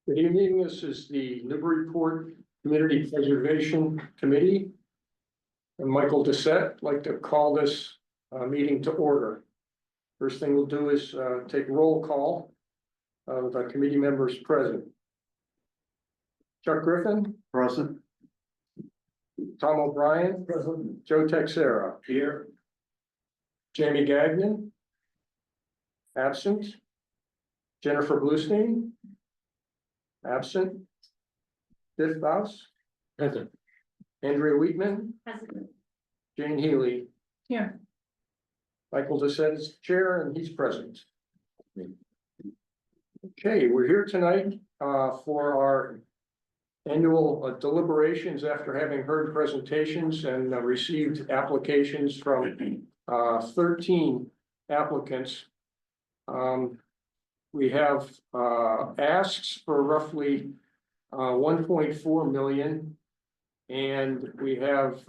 Good evening, this is the Newburyport Community Preservation Committee. I'm Michael Doucette. I'd like to call this meeting to order. First thing we'll do is take roll call of the committee members present. Chuck Griffin. Present. Tom O'Brien. Present. Joe Texera. Here. Jamie Gagnon. Absent. Jennifer Bluestein. Absent. Dick Faust. Present. Andrea Wheatman. President. Jane Healy. Here. Michael Doucette is chair and he's present. Okay, we're here tonight for our annual deliberations after having heard presentations and received applications from 13 applicants. We have asks for roughly 1.4 million, and we have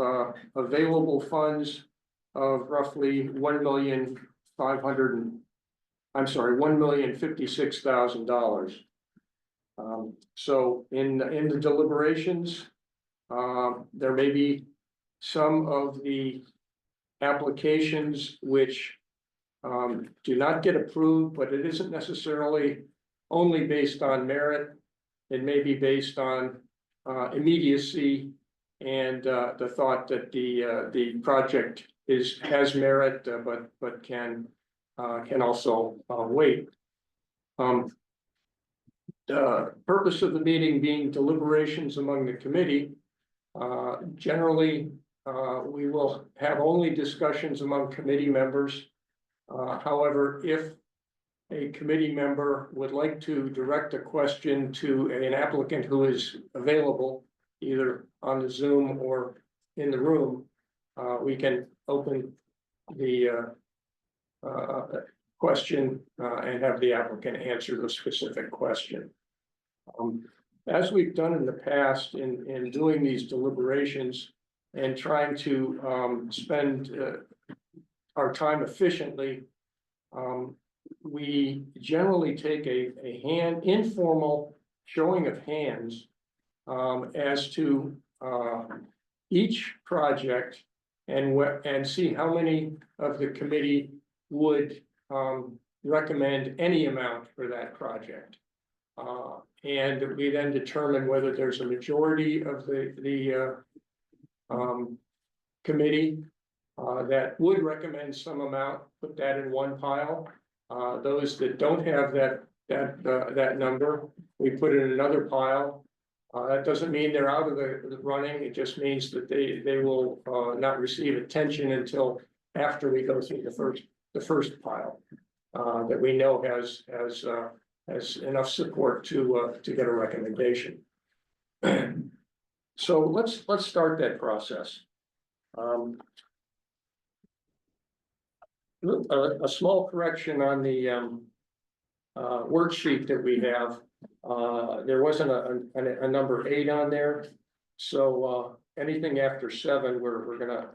available funds of roughly $1,056,000. So in the deliberations, there may be some of the applications which do not get approved, but it isn't necessarily only based on merit. It may be based on immediacy and the thought that the project has merit, but can also wait. The purpose of the meeting being deliberations among the committee. Generally, we will have only discussions among committee members. However, if a committee member would like to direct a question to an applicant who is available, either on the Zoom or in the room, we can open the question and have the applicant answer the specific question. As we've done in the past in doing these deliberations and trying to spend our time efficiently, we generally take a informal showing of hands as to each project and see how many of the committee would recommend any amount for that project. And we then determine whether there's a majority of the committee that would recommend some amount, put that in one pile. Those that don't have that number, we put it in another pile. That doesn't mean they're out of the running. It just means that they will not receive attention until after we go through the first pile that we know has enough support to get a recommendation. So let's start that process. A small correction on the worksheet that we have. There wasn't a number 8 on there, so anything after 7, we're gonna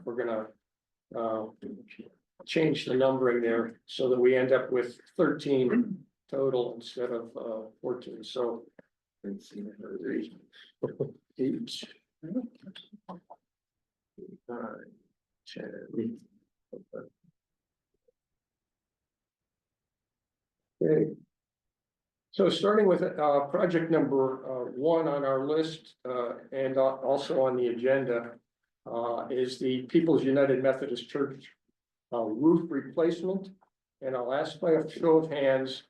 change the numbering there so that we end up with 13 total instead of 14. So each. Okay. So starting with project number 1 on our list and also on the agenda is the People's United Methodist Church roof replacement. And I'll ask by a show of hands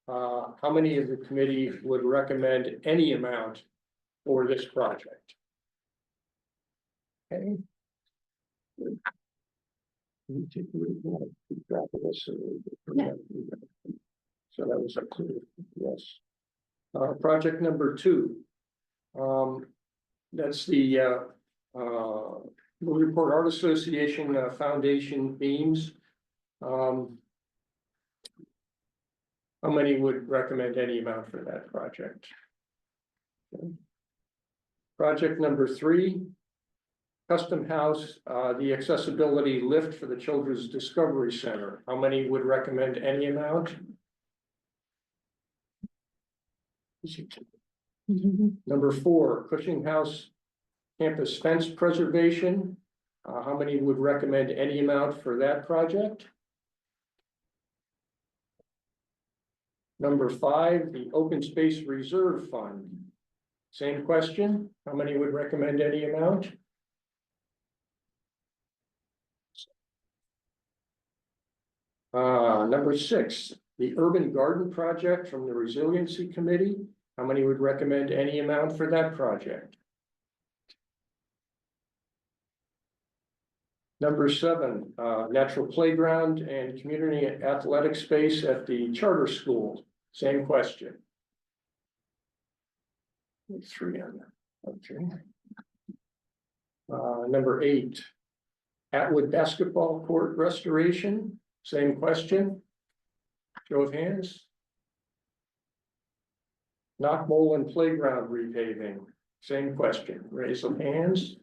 how many of the committee would recommend any amount for this project. Okay. So that was included, yes. Project number 2. That's the Newburyport Art Association Foundation beams. How many would recommend any amount for that project? Okay. Project number 3. Custom House, the accessibility lift for the Children's Discovery Center. How many would recommend any amount? Number 4, Cushing House campus fence preservation. How many would recommend any amount for that project? Number 5, the Open Space Reserve Fund. Same question. How many would recommend any amount? Number 6, the Urban Garden Project from the Resiliency Committee. How many would recommend any amount for that project? Number 7, natural playground and community athletic space at the charter school. Same question. 3 on that. Okay. Number 8, Atwood basketball court restoration. Same question. Show of hands. Knockmolen playground repaving. Same question. Raise of hands.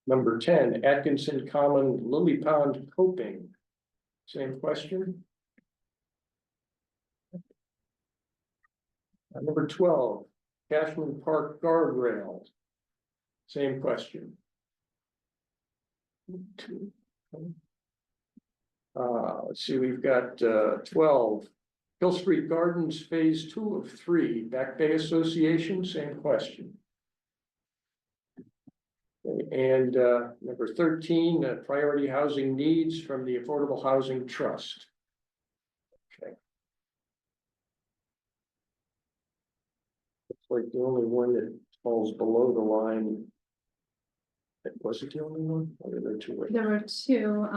Number 10, Atkinson Common Lily Pond coping. Same question. Number 12, Cashman Park guardrail. Same question. Let's see, we've got 12, Hill Street Gardens Phase 2 of 3, Back Bay Association. Same question. And number 13, priority housing needs from the Affordable Housing Trust. Okay. Looks like the only one that falls below the line. Was it the only one? Or were there 2? There were 2.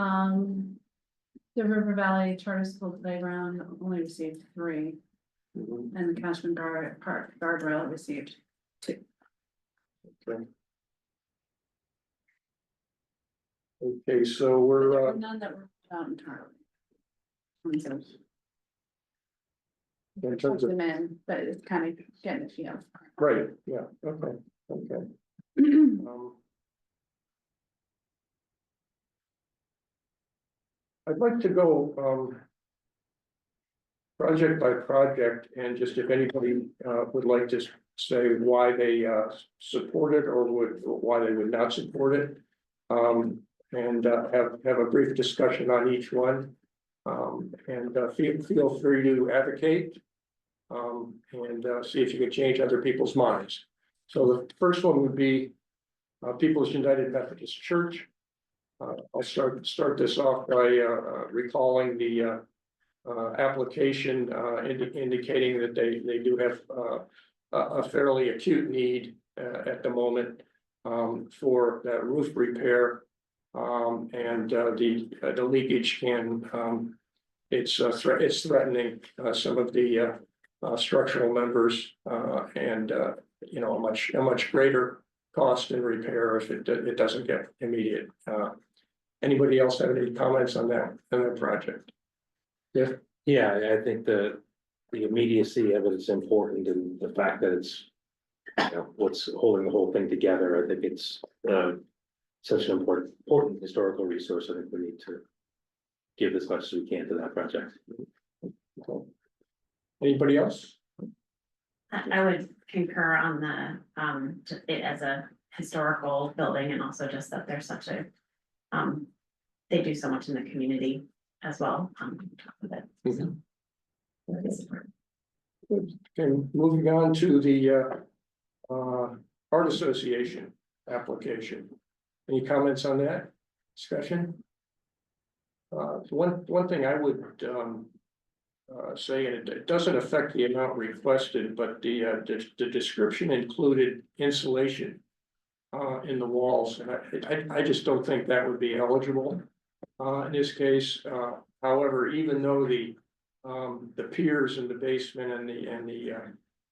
The River Valley Charter School Playground only received 3, and the Cashman Park guardrail received 2. Okay. Okay, so we're none that were out entirely. in terms of, Them in, but it's kind of getting a feel. right, yeah, okay, okay. I'd like to go project by project, and just if anybody would like to say why they support it or why they would not support it. And have a brief discussion on each one. Feel free to advocate. And see if you can change other people's minds. So the first one would be People's United Methodist Church. I'll start this off by recalling the application indicating that they do have a fairly acute need at the moment for that roof repair. And the leakage can it's threatening some of the structural members and you know, a much greater cost in repair if it doesn't get immediate. Anybody else have any comments on that project? Yeah, I think the immediacy of it is important, and the fact that it's, you know, what's holding the whole thing together. I think it's such an important historical resource. I think we need to give as much as we can to that project. Anybody else? I would concur on the it as a historical building, and also just that there's such a they do so much in the community as well on top of it. So that is important. Okay, moving on to the Art Association application. Any comments on that discussion? One thing I would say, and it doesn't affect the amount requested, but the description included insulation in the walls, and I just don't think that would be eligible in this case. However, even though the piers in the basement and the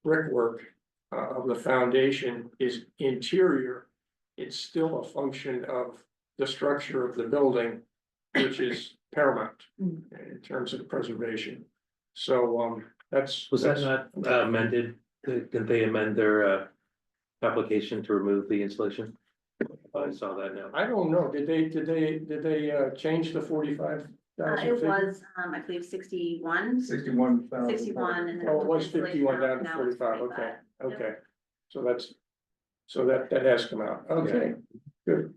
brickwork of the foundation is interior, it's still a function of the structure of the building, which is paramount in terms of preservation. So Was that not amended? Did they amend their application to remove the insulation? I saw that now. I don't know. Did they change the 45 It was, I believe 61, 61,000. 61, and then. Oh, it was installation 51 down to now it's 45, okay, 45. okay. So that has come out, okay, good.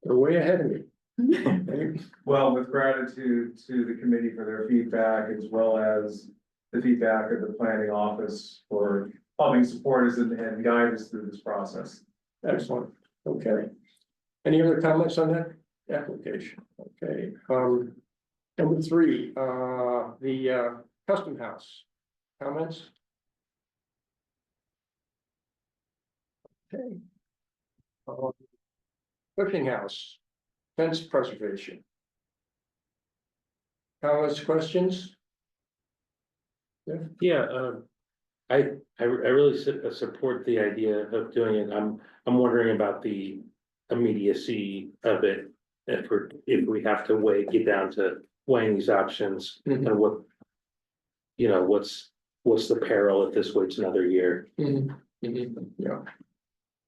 They're way ahead of me. Well, with gratitude to the committee for their feedback, as well as the feedback of the planning office for helping support us and guide us through this process. Excellent, okay. Any other comments on that application? Okay, number 3, the custom house, comments? Okay. Cooking house, fence preservation. Comments, questions? Yeah, I really support the idea of doing it. I'm wondering about the immediacy of it. If we have to get down to weighing these options Mhm. and what. You know, what's the peril if this waits another year? Yeah.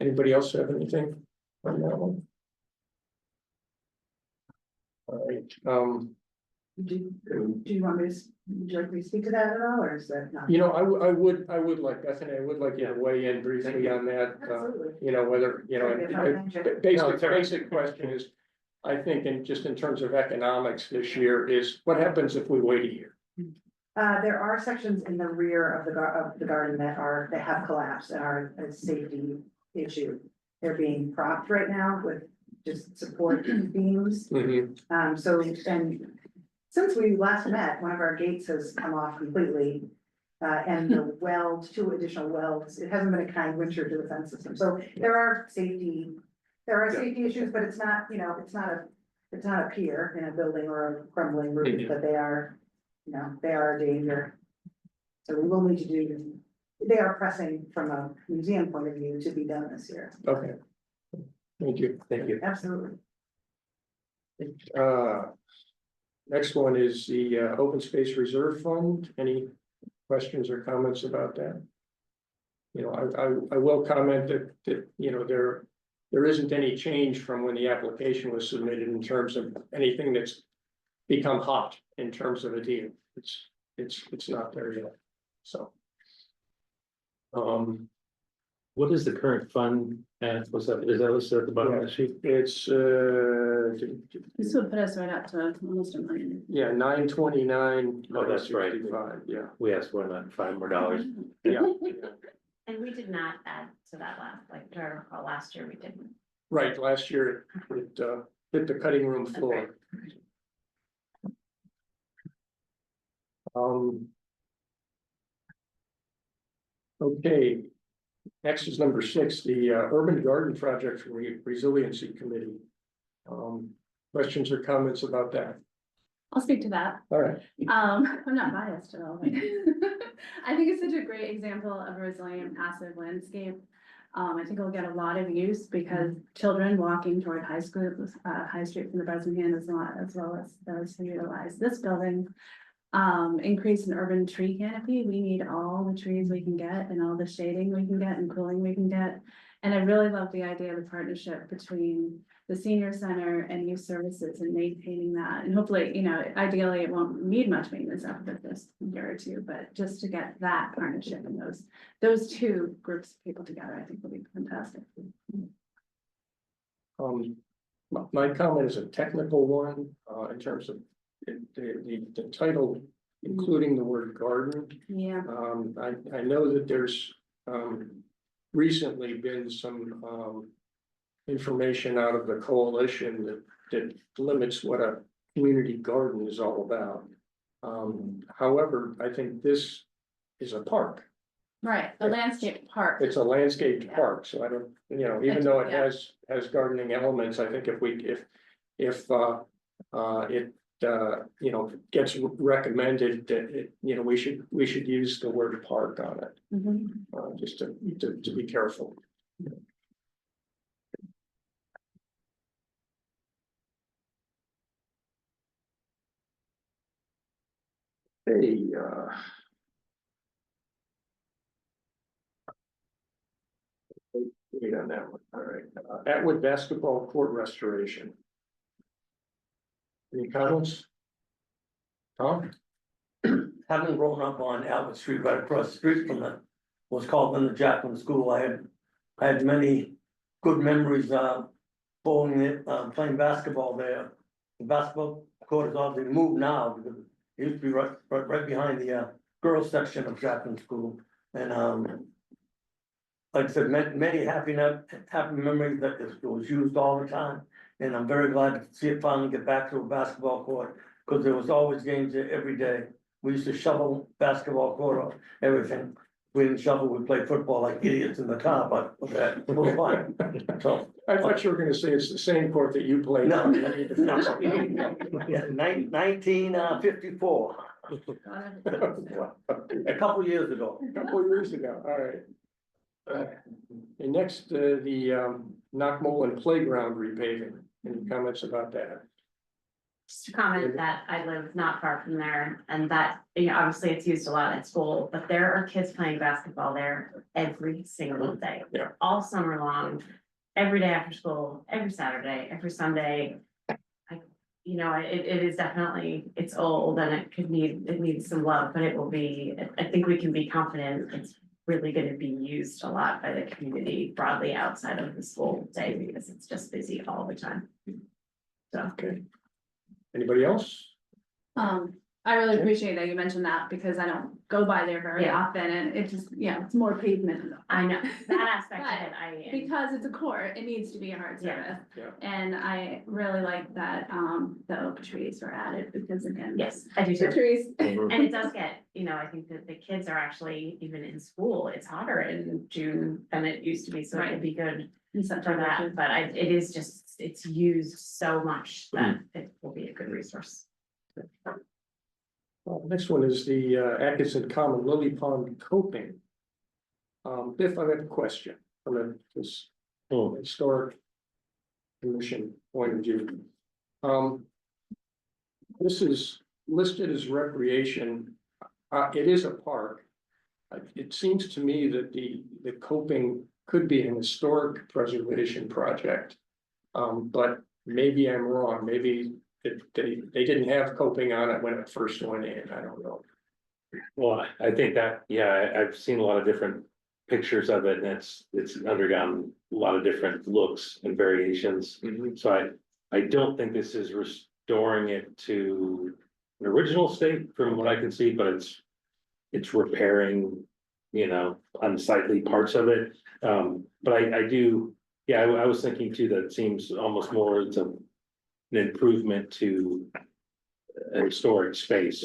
Anybody else have anything on that one? All right, Do you want me to, would you like me to speak to that at all, or is that not? you know, I would like, Bethany, I would like you to weigh in briefly on that, Absolutely. you know, whether, you know, Sorry, if I mentioned- No, basic, it's all right. basic question is, I think, in terms of economics this year, is what happens if we wait a year? There are sections in the rear of the garden that have collapsed and are a safety issue. They're being propped right now with just support beams. So, and since we last met, one of our gates has come off completely. And the welds, 2 additional welds, it hasn't been a kind winter to the fence system, so there are safety issues, but it's not, you know, it's not a pier in a building or a crumbling roof, but they are, you know, they are a danger. So we will need to do, they are pressing from a museum point of view to be done this year. Okay. Thank you. Thank you. Absolutely. Next one is the Open Space Reserve Fund. Any questions or comments about that? You know, I will comment that, you know, there isn't any change from when the application was submitted in terms of anything that's become hot in terms of a deal. It's not there yet, so. What is the current fund? Is that listed at the bottom of the sheet? It's, This would put us right up to almost $1 million. yeah, 929. Oh, that's right. 65, yeah, We asked for about $5 more. yeah. And we did not add to that do I recall last year we didn't. Right, last year it hit the cutting room floor. Okay, next is number 6, the Urban Garden Project Resiliency Committee. Questions or comments about that? I'll speak to that. All right. I'm not biased at all. I think it's such a great example of a resilient passive landscape. I think it'll get a lot of use because children walking toward High Street from the Bresnahan as well as those who utilize this building. Increase in urban tree canopy. We need all the trees we can get and all the shading we can get and cooling we can get. And I really love the idea of the partnership between the senior center and youth services and maintaining that. And hopefully, you know, ideally it won't need much maintenance after this year or two, but just to get that partnership and those 2 groups of people together, I think will be fantastic. My comment is a technical one, in terms of the title, including the word garden. Yeah. I know that there's, recently been some, information out of the coalition that limits what a community garden is all about. However, I think this is a park. Right, a landscape park. It's a landscaped Yeah. park, so I don't, you know, even though it Yeah. has gardening elements, I think if you know, gets recommended that it, you know, we should use the word park on it, Mhm. just to be careful. Hey, wait on that one, all right, Atwood basketball court restoration. Any comments? Tom? Having grown up on Albert Street, right across the street from what's called the Jacqueline School, I had many good memories, bowling it, playing basketball there. The basketball court is obviously moved now, because it used to be right behind the, girls section of Jacqueline School, and, like I said, many happy memories that it was used all the time, and I'm very glad to see it finally get back to a basketball court, because there was always games there every day. We used to shovel basketball court or everything. We didn't shovel, we played football like idiots in the car, but that was fun. So, I thought you were gonna say it's the same court that you played. no, on. yeah, 1954, a couple years ago. Couple of years ago, all right. And next, the Knockmollen Playground repaving. Any comments about that? Just to comment that I live not far from there, and that, you know, obviously it's used a lot at school, but there are kids playing basketball there every single day. Yeah. All summer long, every day after school, every Saturday, every Sunday. You know, it is definitely, it's old and it needs some love, but it will be, I think we can be confident it's really gonna be used a lot by the community broadly outside of the school day, because it's just busy all the time. So. Okay. Anybody else? I really appreciate that you mentioned that, because I don't go by there very Yeah. often, and it just, it's more pavement. I know, that aspect of it, Because it's a court, it needs to be a hard Yeah. service. Yeah. And I really like that, the oak trees were added, because again. yes, I do The too. trees. And it does get, you know, I think that the kids are actually, even in school, it's hotter in June than it used to be, so it'd be good for that, but it is just, it's used so much that it will be a good resource. Next one is the Atkinson Common Lily Pond coping. Biff, I have a question from this historic commission point of view. This is listed as recreation. It is a park. It seems to me that the coping could be an historic preservation project. But maybe I'm wrong. Maybe they didn't have coping on it when it first went in. I don't know. Well, I think that, yeah, I've seen a lot of different pictures of it, and it's undergone a lot of different looks and variations. So I don't think this is restoring it to an original state from what I can see, but it's repairing, you know, unsightly parts of it. But I do, yeah, I was thinking too, that it seems almost more it's an improvement to a historic space.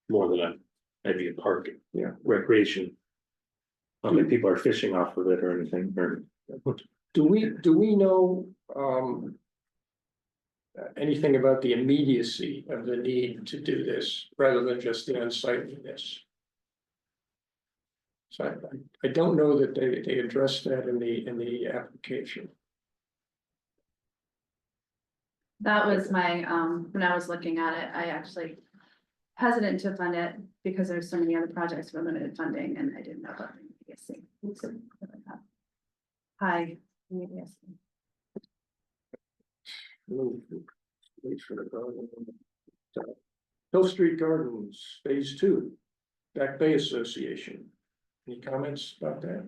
More than maybe a park. Yeah. Recreation. I don't think people are fishing off of it or anything, or. Do we know anything about the immediacy of the need to do this rather than just the unsightliness? So I don't know that they addressed that in the application. That was my, when I was looking at it, I actually hesitant to fund it because there's so many other projects with limited funding, and I didn't know about the immediacy. Hi, immediacy. Wait for the garden. Hill Street Gardens, Phase 2, Back Bay Association. Any comments about that?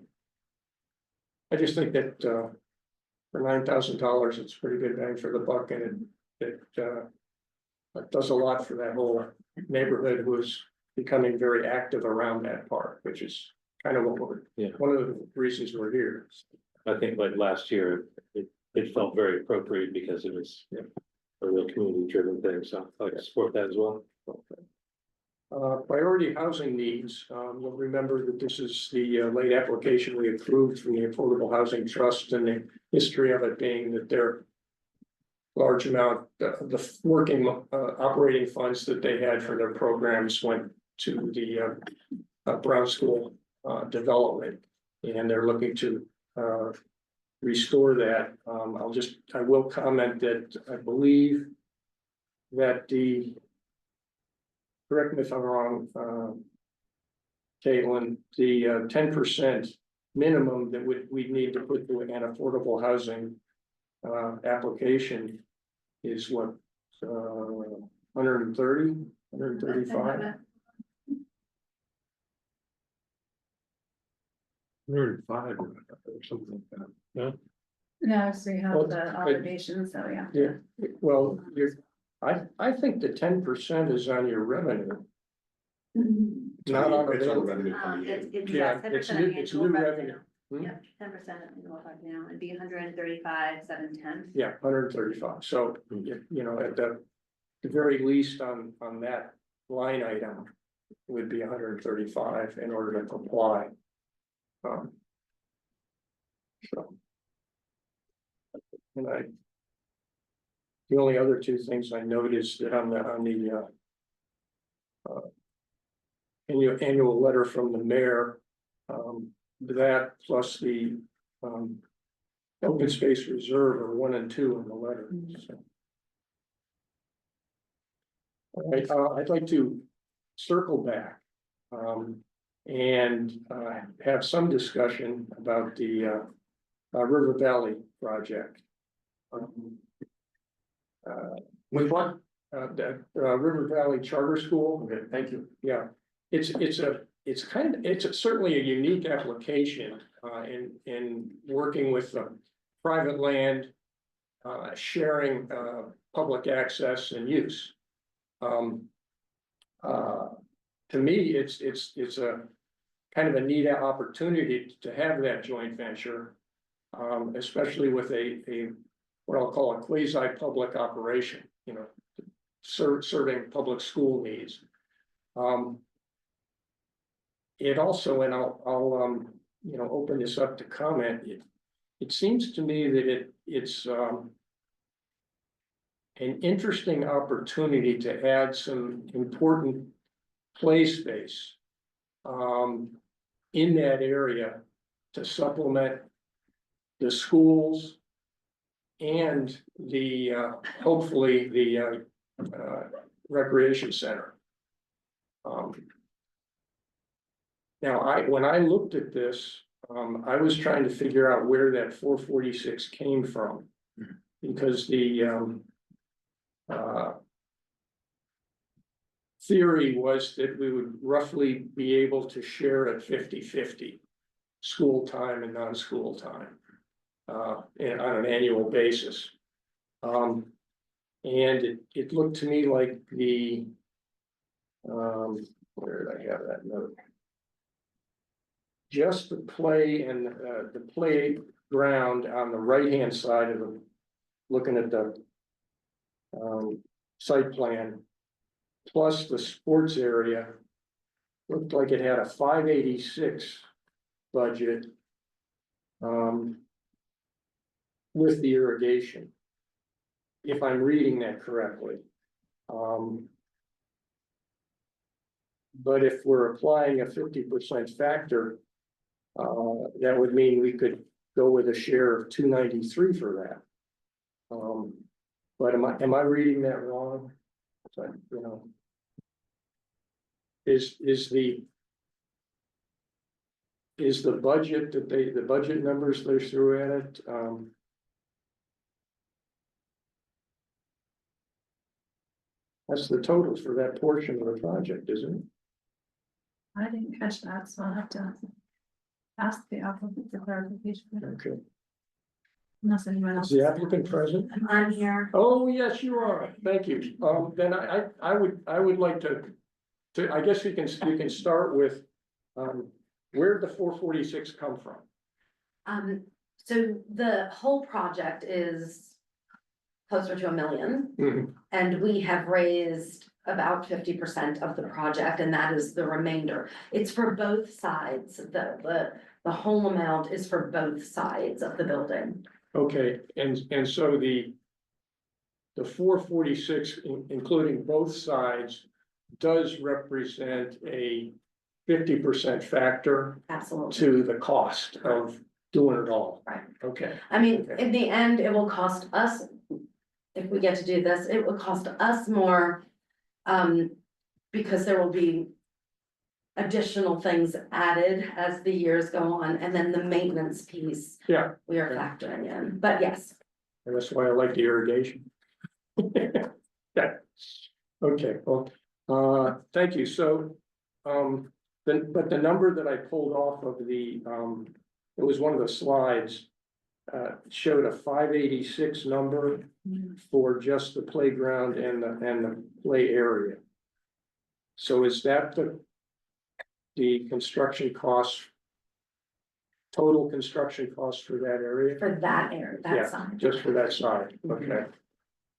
I just think that for $9,000, it's pretty good bang for the buck, and it does a lot for that whole neighborhood who is becoming very active around that park, which is kind of what we're, one of the reasons we're here. I think like last year, it felt very appropriate because it was a real community driven thing, so I like to support that as well. Priority housing needs, you'll remember that this is the late application we approved from the Affordable Housing Trust, and the history of it being that their large amount, the working operating funds that they had for their programs went to the Brown School development, and they're looking to restore that. I will comment that I believe that correct me if I'm wrong, Caitlin, the 10% minimum that we need to put through an affordable housing application is what, 130, 135. 105 or something like that, no? No, so we Well, have the obligations, so yeah. Yeah, well, I think the 10% is on your revenue, not on It's on the. revenue coming in. Yeah, it's new revenue. Hmm? Yeah, 10% annual revenue, it'd be 135,710. Yeah, 135, so, you know, at the very least on that line item would be 135 in order to comply. So. And the only other two things I noticed that on the annual letter from the mayor, that plus the, open space reserve are 1 and 2 in the letter, so. All right, I'd like to circle back, and, have some discussion about the, River Valley project. Which one? The River Valley Charter School. Okay, thank you. Yeah, it's certainly a unique application, in working with the private land, sharing, public access and use. To me, it's a kind of a neat opportunity to have that joint venture. Especially with a what I'll call a quasi-public operation, you know, serving public school needs. It also, and I'll you know, open this up to comment. It seems to me that it's an interesting opportunity to add some important play space in that area to supplement the schools and the hopefully the recreation center. Now, when I looked at this, I was trying to figure out where that 446 came from, because the theory was that we would roughly be able to share at 50-50, school time and non-school time. And on an annual basis. And it looked to me like the, where did I have that note? Just the play and the playground on the right-hand side of the, looking at the site plan, plus the sports area, looked like it had a 586 budget. With the irrigation, if I'm reading that correctly. But if we're applying a 50% factor, that would mean we could go with a share of 293 for that. But am I reading that wrong? So, you know, is the budget that the budget numbers they threw at it, that's the totals for that portion of the project, isn't it? I didn't catch that, so I'll have to ask the applicant for clarification. Okay, Unless anyone else. is the applicant present? I'm here. Oh, yes, you are, thank you. Then I would like to, I guess you can start with, where did the 446 come from? So the whole project is closer to $1 million. Mhm. And we have raised about 50% of the project, and that is the remainder. It's for both sides. The whole amount is for both sides of the building. Okay, and so the 446, including both sides, does represent a 50% factor Absolutely. to the cost of doing it all. Right. Okay, I mean, Okay. in the end, it will cost us, if we get to do this, it will cost us more. Because there will be additional things added as the years go on, and then the maintenance piece. Yeah. We are factoring in, but yes, and that's why I like the irrigation. Yeah. Okay, well, thank you. So, but the number that I pulled off of the, it was one of the slides. Showed a 586 number for just the playground and the play area. So is that the construction cost? Total construction cost for that area? For that area, Yeah, that side. just for that side, okay.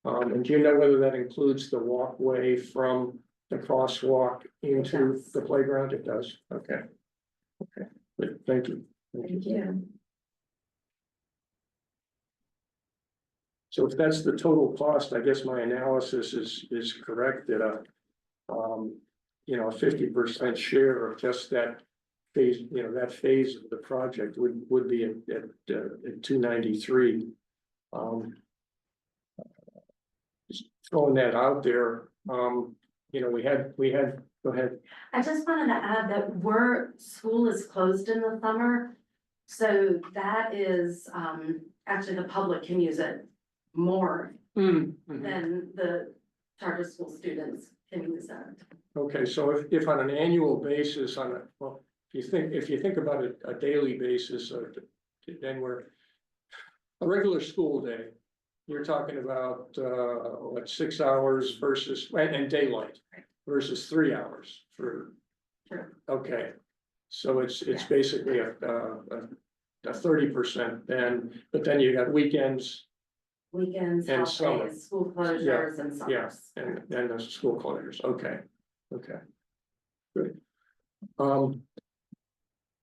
And do you know whether that includes the walkway from the crosswalk into does. the playground? It does, okay. Okay, good, thank you. Thank you. So if that's the total cost, I guess my analysis is correct that a 50% share of just that phase, that phase of the project would be at 293. Just throwing that out there, we had, go ahead. I just wanted to add that school is closed in the summer. So that is, actually the public can use it more than the charter school students can use that. Okay, so if on an annual basis if you think about it, a daily basis, then a regular school day, you're talking about, 6 hours versus, and daylight versus 3 hours for. Sure. Okay, so it's Yes. basically a 30% then, but then you got weekends. Weekends, And summer. holidays, school closures and Yeah, summers. and the school closures, okay, good.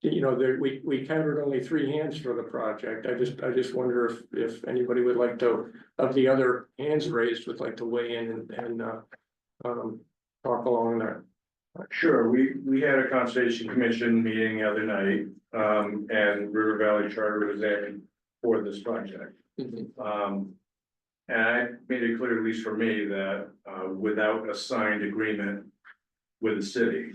We counted only 3 hands for the project, I just wonder if anybody would like to, of the other hands raised, would like to weigh in and talk along that. Sure, we had a conservation commission meeting the other night, and River Valley Charter was in for this project. And I made it clear, at least for me, that without a signed agreement with the city,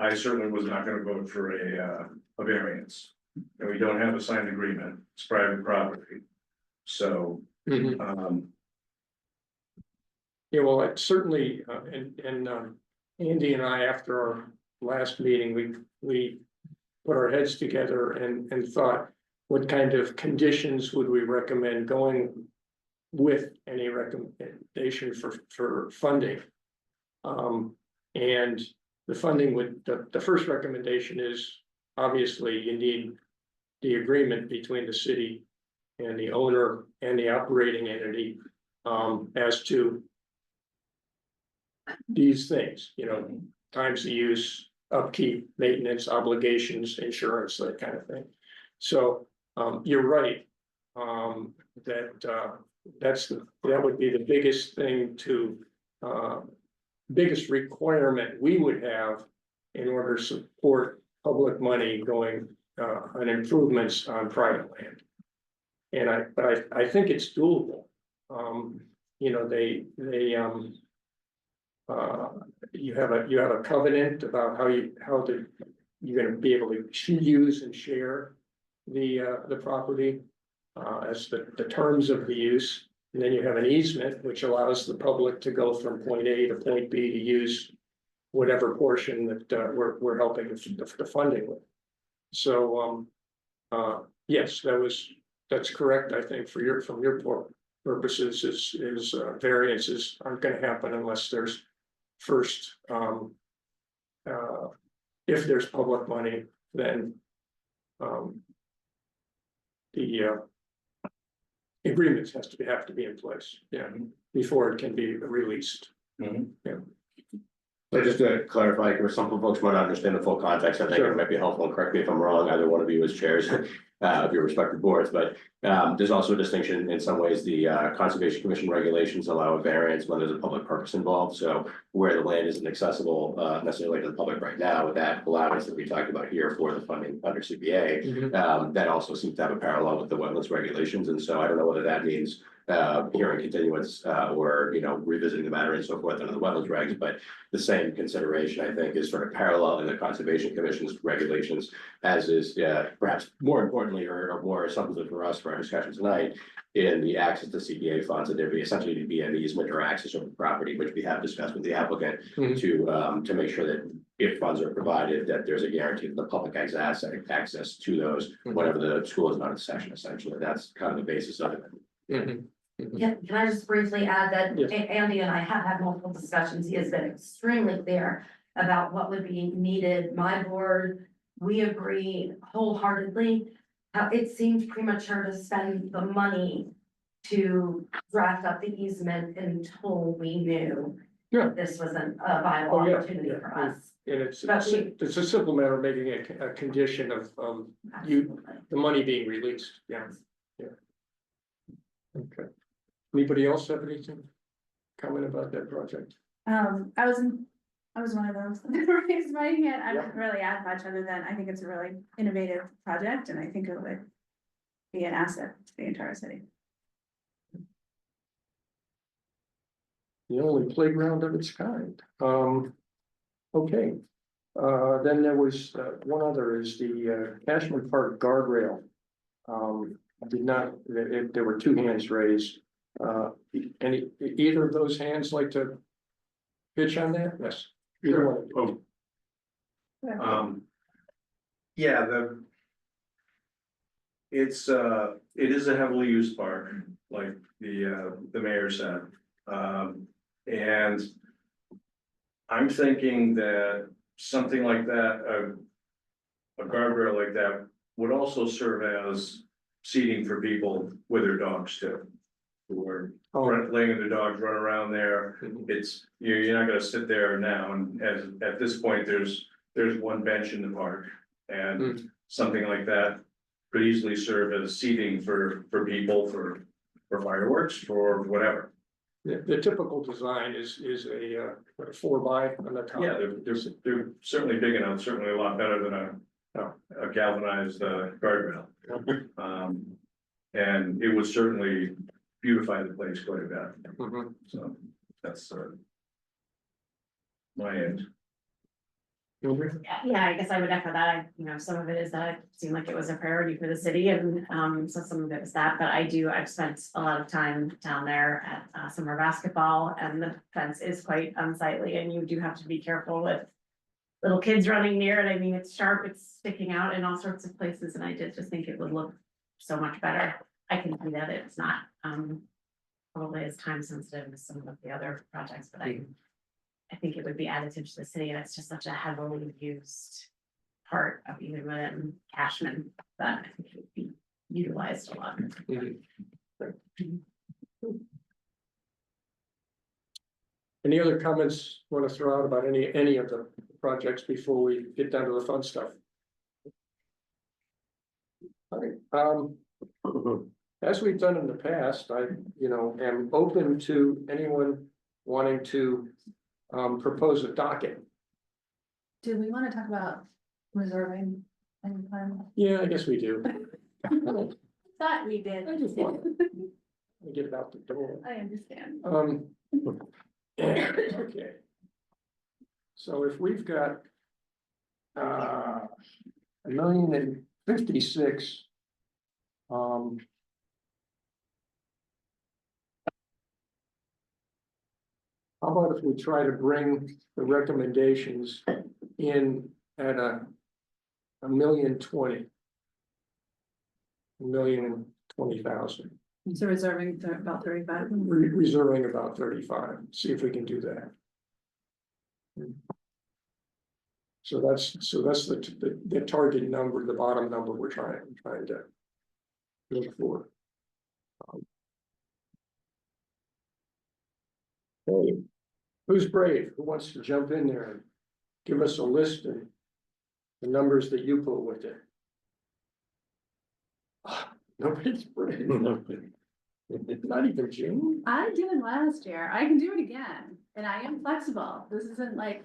I certainly was not gonna vote for a variance. And we don't have a signed agreement, it's private property. So, Yeah, well, it certainly, Andy and I, after our last meeting, we put our heads together and thought, what kind of conditions would we recommend going with any recommendation for funding? And the funding the first recommendation is, obviously, you need the agreement between the city and the owner and the operating entity, as to these things, times of use, upkeep, maintenance, obligations, insurance, that kind of thing. So, you're right, that would be the biggest thing biggest requirement we would have in order to support public money going on improvements on private land. And I think it's doable. You have a covenant about how you're gonna be able to use and share the property as the terms of the use. And then you have an easement, which allows the public to go from point A to point B to use whatever portion that we're helping the funding with. So, yes, that's correct, I think, from your purposes, is variances aren't gonna happen unless there's first, if there's public money, then the agreements have to be in place, before it can be released. So just to clarify, because some folks might not understand the full context, I think Sure. it might be helpful, and correct me if I'm wrong, either one of you as chairs of your respective boards, but there's also a distinction in some ways. The Conservation Commission regulations allow a variance when there's a public purpose involved. So where the land isn't accessible necessarily to the public right now, with that allowance that we talked about here for the funding under CPA, that also seems to have a parallel with the wetlands regulations. And so I don't know whether that means hearing continuance, or, revisiting the matter and so forth under the wetlands regs, but the same consideration, I think, is sort of parallel in the Conservation Commission's regulations, as is, perhaps more importantly, or more substantive for us for our discussion tonight, in the access to CPA funds, that there be essentially to be an easement or access over the property, which we have discussed with the applicant, to make sure that if funds are provided, that there's a guarantee that the public has access to those whenever the school is not in session, essentially. That's kind of the basis of it. Can I just briefly add that Yes. Andy and I have had multiple discussions. He has been extremely clear about what would be needed. My board, we agree wholeheartedly. It seemed premature to spend the money to draft up the easement until we knew Yeah. this was a viable Oh, yeah, opportunity yeah, for us. And it's But it's a simple matter of making a condition of, Absolutely. the money being released, yeah. Okay. Anybody else have anything comment about that project? I was one of those that raised my hand. I Yep. didn't really add much other than I think it's a really innovative project and I think it would be an asset to the entire city. The only playground of its kind. Okay. Then there was, one other is the, Cashman Park guardrail. Did not, there were two hands raised. Either of those hands like to pitch on that? Yes. Either one. Yeah, it is a heavily used park, like the mayor said. And I'm thinking that something like that, a guardrail like that would also serve as seating for people with their dogs too. Who are letting their dogs run around there. It's, you're not gonna sit there now, and at this point, there's one bench in the park. And something like that could easily serve as seating for people, for fireworks, for whatever. The typical design is a 4x on the top. Yeah, they're certainly big enough, certainly a lot better than a galvanized guardrail. And it would certainly beautify the place quite a bit. Mhm. So that's my end. Yeah, I guess I would echo that. Some of it is that it seemed like it was a priority for the city and, so some of it was that, but I've spent a lot of time down there at summer basketball and the fence is quite unsightly and you do have to be careful with little kids running near it. I mean, it's sharp, it's sticking out in all sorts of places and I did just think it would look so much better. I can see that it's not, probably as time sensitive as some of the other projects, but I think it would be additive to the city, and it's just such a heavily used part of even within Cashman that I think it would be utilized a lot. Any other comments you want to throw out about any of the projects before we get down to the fun stuff? All right, as we've done in the past, I, am open to anyone wanting to propose a docket. Do we want to talk about reserving any time? Yeah, I guess we do. Thought we did. I just want to get it out the door. I understand. Okay. So if we've got 1,056,000. How about if we try to bring the recommendations in at a 1,020,000? 1,020,000. So reserving about 35. Reserving about 35, see if we can do that. So that's the target number, the bottom number we're trying to look for. Hey, who's brave? Who wants to jump in there and give us a list and the numbers that you put with it? Nobody's brave. Not even June. I did it last year. I can do it again. And I am flexible. This isn't like.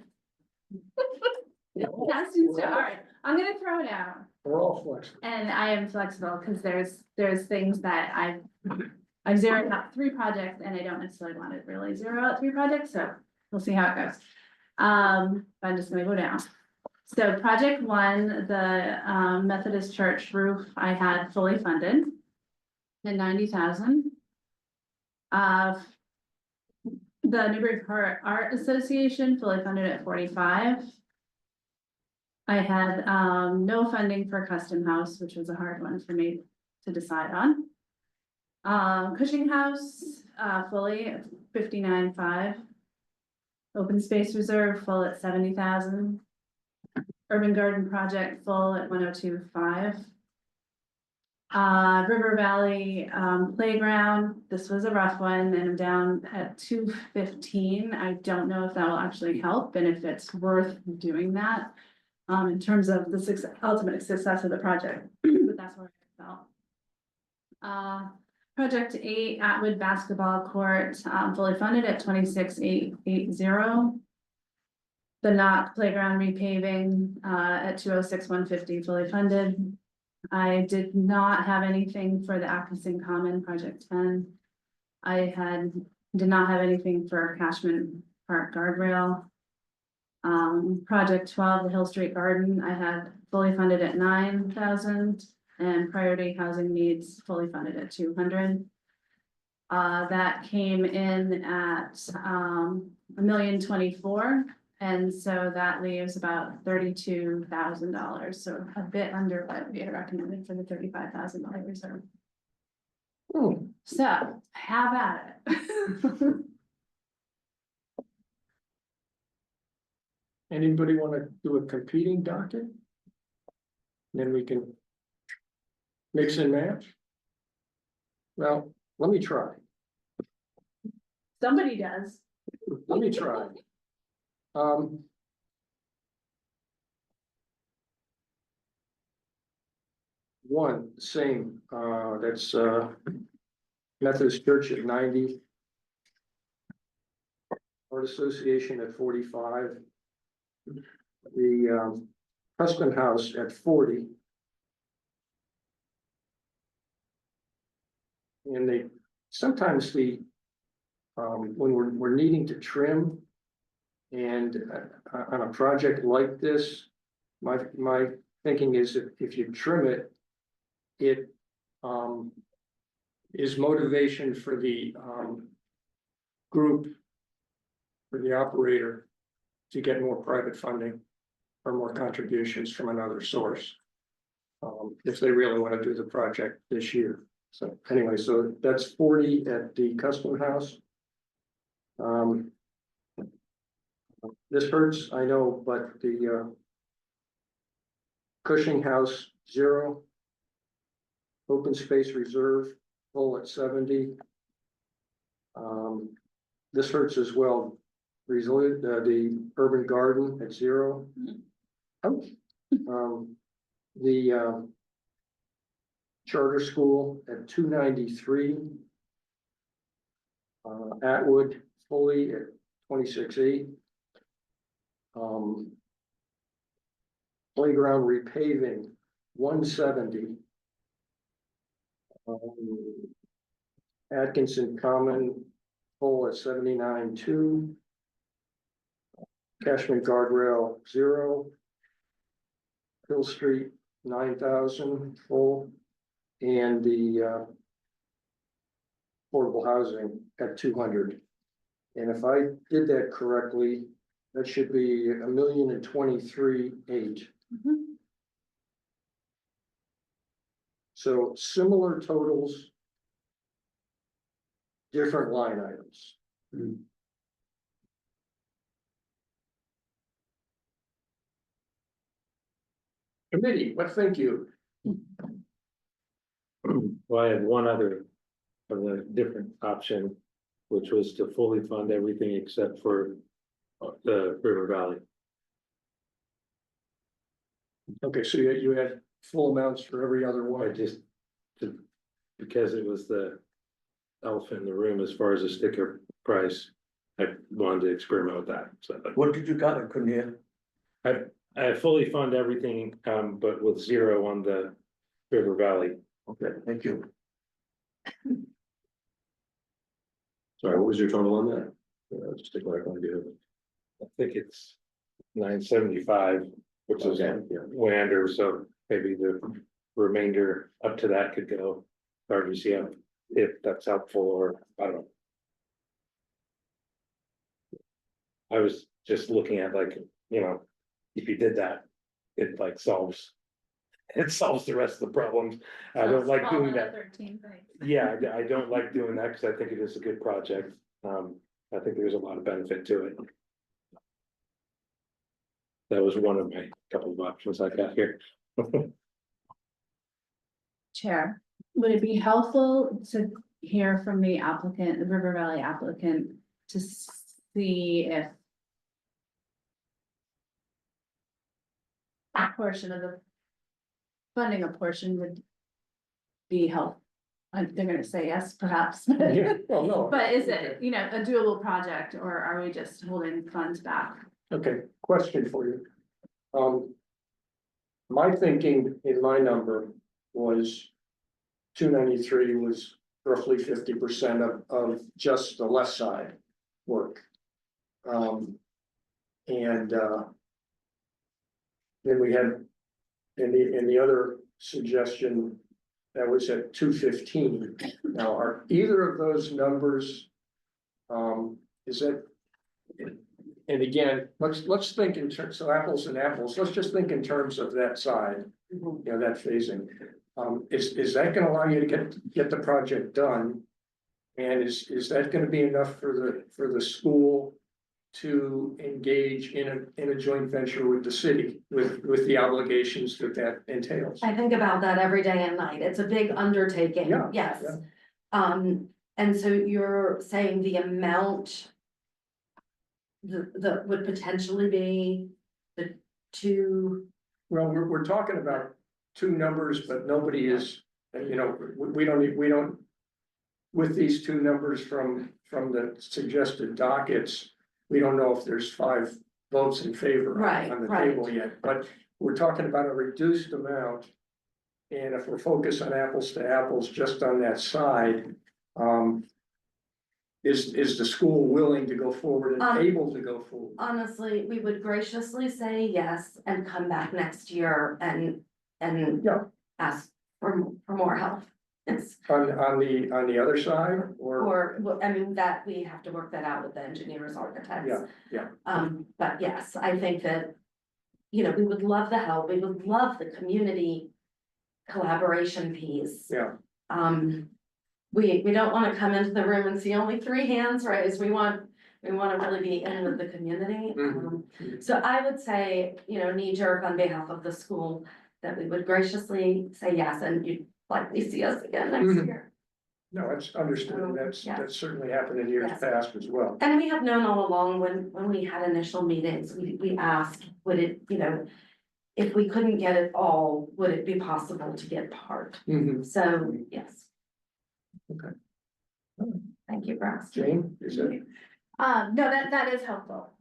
Cast in stone. All right, I'm gonna throw it out. We're all flexible. And I am flexible because there's things that I've zeroed out 3 projects and I don't necessarily want to really zero out 3 projects, so we'll see how it goes. I'm just gonna go down. So project 1, the Methodist Church roof, I had fully funded at 90,000. The Newburyport Art Association fully funded at 45. I had no funding for Custom House, which was a hard one for me to decide on. Cushing House, fully at 59.5. Open Space Reserve full at 70,000. Urban Garden Project full at 102.5. River Valley Playground, this was a rough one, and I'm down at 215. I don't know if that will actually help and if it's worth doing that. In terms of the ultimate success of the project, but that's where I felt. Project 8, Atwood Basketball Court, fully funded at 26,880. The Knock Playground repaving, at 206,150, fully funded. I did not have anything for the Atkinson Common Project 10. Did not have anything for Cashman Park Guardrail. Project 12, the Hill Street Garden, I had fully funded at 9,000, and priority housing needs fully funded at 200. That came in at $1,024,000, and so that leaves about $32,000, so a bit under what we had recommended for the $35,000 reserve. So have at it. Anybody want to do a competing docket? Then we can mix and match? Well, let me try. Somebody does. Let me try. One, same, that's Methodist Church at 90. Art Association at 45. The Custom House at 40. And they, sometimes when we're needing to trim. And on a project like this, my thinking is if you trim it, it is motivation for the group, for the operator to get more private funding or more contributions from another source. If they really want to do the project this year. So anyway, so that's 40 at the Custom House. This hurts, I know, but the Cushing House 0. Open Space Reserve full at 70. This hurts as well. Resilient, the Urban Garden at 0. Oh. The Charter School at 293. Atwood fully at 26.8. Playground repaving 170. Atkinson Common full at 79.2. Cashman Guardrail 0. Hill Street 9,000 full, and the affordable housing at 200. And if I did that correctly, that should be $1,023,800. So similar totals, different line items. Committee, what think you? Well, I had one other of the different option, which was to fully fund everything except for the River Valley. Okay, so you had full amounts for every other I one. Because it was the elephant in the room as far as the sticker price, I wanted to experiment with that, so. What did you got? I couldn't hear. I fully fund everything, but with 0 on the River Valley. Okay, thank you. Sorry, what was your total on that? Just to clarify, I think it's 975, which is Okay, yeah. way under, so maybe the remainder up to that could go. Hard to see if that's helpful, or I don't know. I was just looking at like, if you did that, it like solves. It solves the rest of the problems. I don't like doing that. 13 things. Yeah, I don't like doing that because I think it is a good project. I think there's a lot of benefit to it. That was one of my couple of options I got here. Chair, would it be helpful to hear from the applicant, the River Valley applicant, to see if a portion of the funding, a portion would be helpful? They're gonna say yes, perhaps. Yeah, well, no. But is it, a doable project, or are we just holding funds back? Okay, question for you. My thinking in my number was 293 was roughly 50% of just the left side work. And then we had in the other suggestion that was at 215. Now, are either of those numbers, is that? And again, let's think in terms of apples and apples. Let's just think in terms of that side, that phasing. Is that gonna allow you to get the project done? And is that gonna be enough for the school to engage in a joint venture with the city, with the obligations that entails? I think about that every day and night. It's a big undertaking, Yeah, yes. yeah. And so you're saying the amount that would potentially be the two, Well, we're talking about two numbers, but nobody is, we don't. With these two numbers from the suggested dockets, we don't know if there's 5 votes in favor Right, on the right. table yet, but we're talking about a reduced amount. And if we're focused on apples to apples, just on that side, is the school willing to go forward and able to go forward? honestly, we would graciously say yes and come back next year and Yeah. ask for more help. Yes, On the other side, or? or, I mean, that we have to work that out with the engineers, architects. Yeah, yeah. But yes, I think that, we would love the help, we would love the community collaboration piece. Yeah. We don't wanna come into the room and see only 3 hands raised, we wanna really be in with the community. So I would say, knee jerk on behalf of the school, that we would graciously say yes, and you'd likely see us again next year. No, it's understood, and that's Yeah. certainly happened in years Yes. past as well. And we have known all along when we had initial meetings, we asked, would it, if we couldn't get it all, would it be possible to get part? So, yes. Okay. Thank you for asking. Jane, is it? No, that is helpful.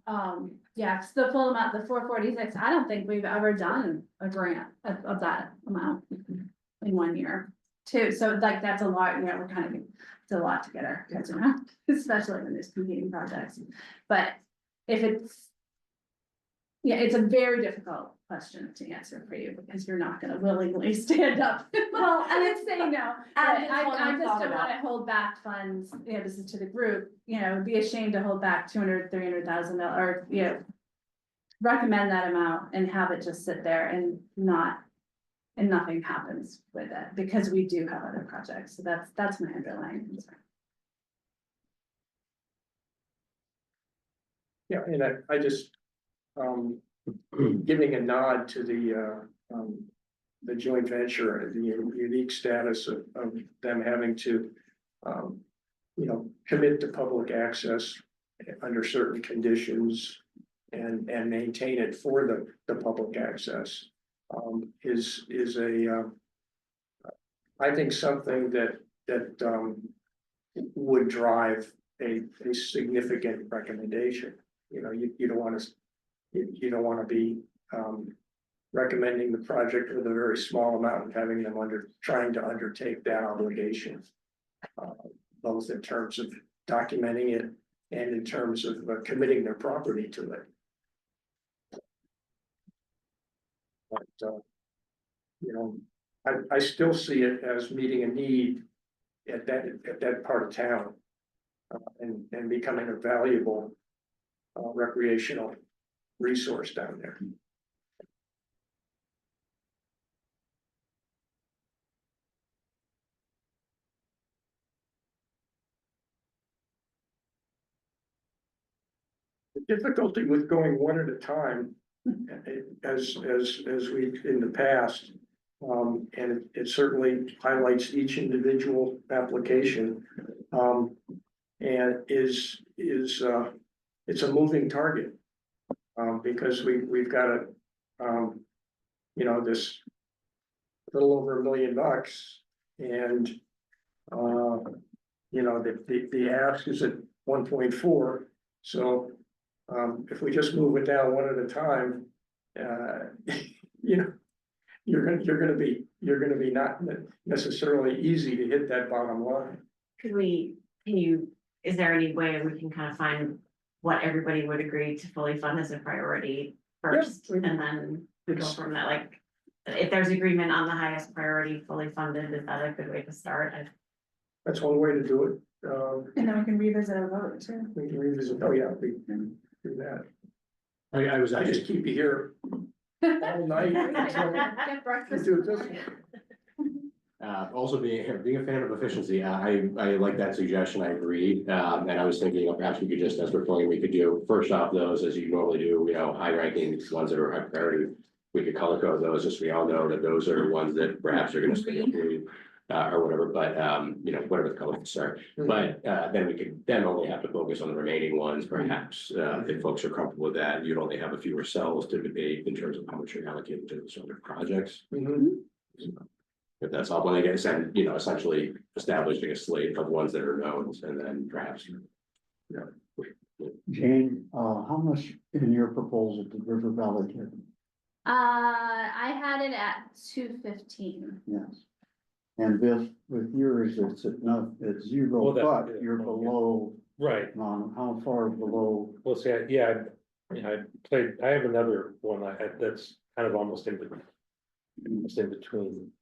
Yeah, 'cause the full amount, the 446, I don't think we've ever done a grant of that amount in 1 year too. So like, that's a lot, we're it's a lot to get our heads around, especially when there's competing projects. But if it's a very difficult question to answer for you, because you're not gonna willingly stand up. Well, and and say no. But and it's one I I've just thought don't about. wanna hold back funds, this is to the group, it'd be a shame to hold back $200,000-300,000, or, recommend that amount and have it just sit there and nothing happens with it, because we do have other projects, so that's my underlying concern. Yeah, and I just, giving a nod to the joint venture, the unique status of them having to, commit to public access under certain conditions and maintain it for the public access, is I think something that would drive a significant recommendation. You don't want to be recommending the project with a very small amount and having them trying to undertake that obligation. Both in terms of documenting it and in terms of committing their property to it. But, you know, I still see it as meeting a need at that part of town. And becoming a valuable recreational resource down there. The difficulty with going one at a time, as we in the past, and it certainly highlights each individual application, and it's a moving target. Because we've got you know, this little over $1 million, and you know, the ask is at 1.4, so if we just move it down one at a time, you know, you're gonna be not necessarily easy to hit that bottom line. Is there any way we can kind of find what everybody would agree to fully fund as a priority first, Yeah, and then we go from that, like, if there's agreement on the highest priority fully funded, is that a good way to start? That's one way to do it. And then we can revisit our vote too. We can revisit, oh yeah, we can do that. I was I just actually, keep you here all night. Get breakfast. Do this. Also being a fan of efficiency, I like that suggestion, I agree, and I was thinking of perhaps we could just, as we're going, we could do first off those, as you normally do, you know, high ranking ones that are high priority. We could color code those, just so we all know that those are ones that perhaps are gonna stay in blue, or whatever, but, you know, whatever the colors are. But, then we could then only have to focus on the remaining ones, perhaps, if folks are comfortable with that, you'd only have a fewer cells to debate in terms of how much you're allocating to those other projects. Mhm. If that's all, when they get sent, you know, essentially establishing a slate of ones that are known, and then perhaps. Jane, how much in your proposal did River Valley get? I had it at 215. Yes. And with yours, it's it's zero, Well, that- but you're below, right, how far below? well, see, I have another one that's kind of almost in between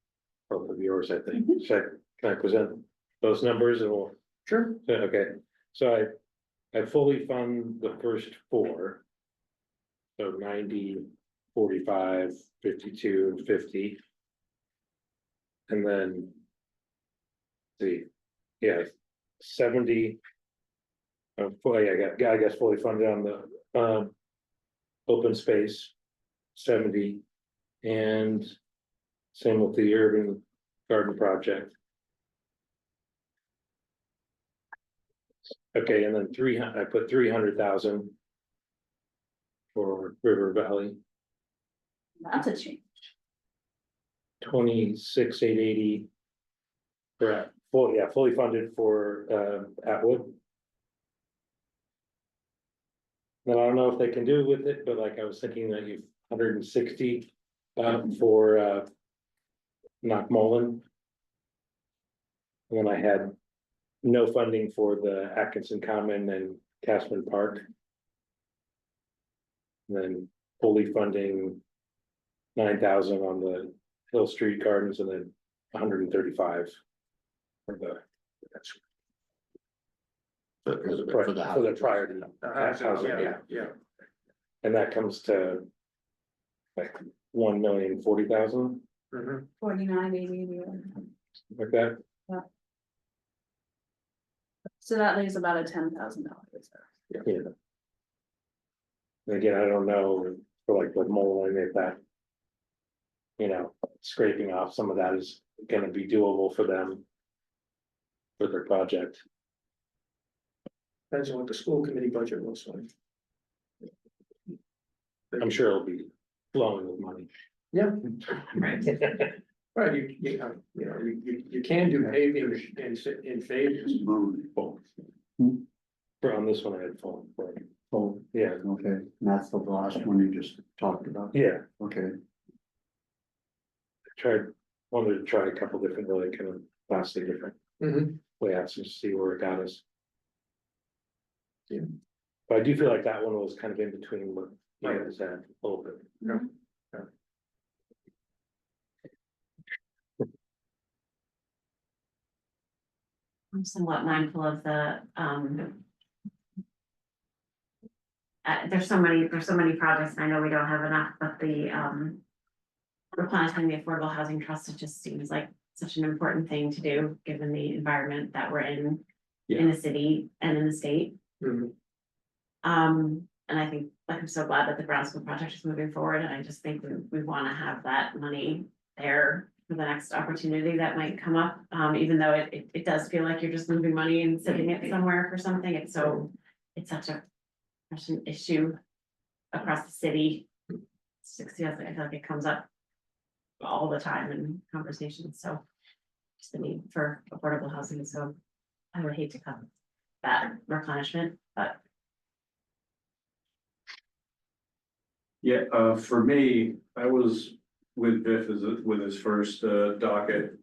both of yours, I think. Can I present those numbers and we'll? Sure. Okay, so I fully fund the first four. So 90, 45, 52, and 50. And then. See, yeah, 70. I guess fully funded on the open space, 70, and same with the urban garden project. Okay, and then I put 300,000 for River Valley, That's a change. 26,880. For fully funded for Atwood. Then I don't know if they can do with it, but like I was thinking that you 160 for Knockmullen. And then I had no funding for the Atkinson Common and Castman Park. And then fully funding 9,000 on the Hill Street Gardens, and then 135 for the. For the priority. Yeah. And that comes to. Like 1,040,000, Mhm. 49,80. like that. So that leaves about a $10,000 reserve. Yeah. And again, I don't know for like with Mullen, if that. You know, scraping off some of that is gonna be doable for them. For their project. Depends on what the school committee budget looks like. I'm sure it'll be flowing with money. Yeah, Right. right, you can do paving in phases. For on this one, I had phone for, Oh, yeah, okay, and that's the last one you just talked about? yeah, Okay, wanted to try a couple different, really kind of vastly different Mhm. layouts and see where it got us. But I do feel like that one was kind of in between what you guys had a little bit. I'm somewhat mindful of the, there's so many projects, and I know we don't have enough, but the, replenishing the Affordable Housing Trust, it just seems like such an important thing to do, given the environment that we're in the city and in the state. Mhm. And I think, like, I'm so glad that the Brown School project is moving forward, and I just think we wanna have that money there for the next opportunity that might come up, even though it does feel like you're just moving money and sitting it somewhere for something, it's such an issue across the city. I feel like it comes up all the time in conversations, so just the need for affordable housing, so I would hate to cut that replenishment, but Yeah, for me, I was with Biff with his first docket.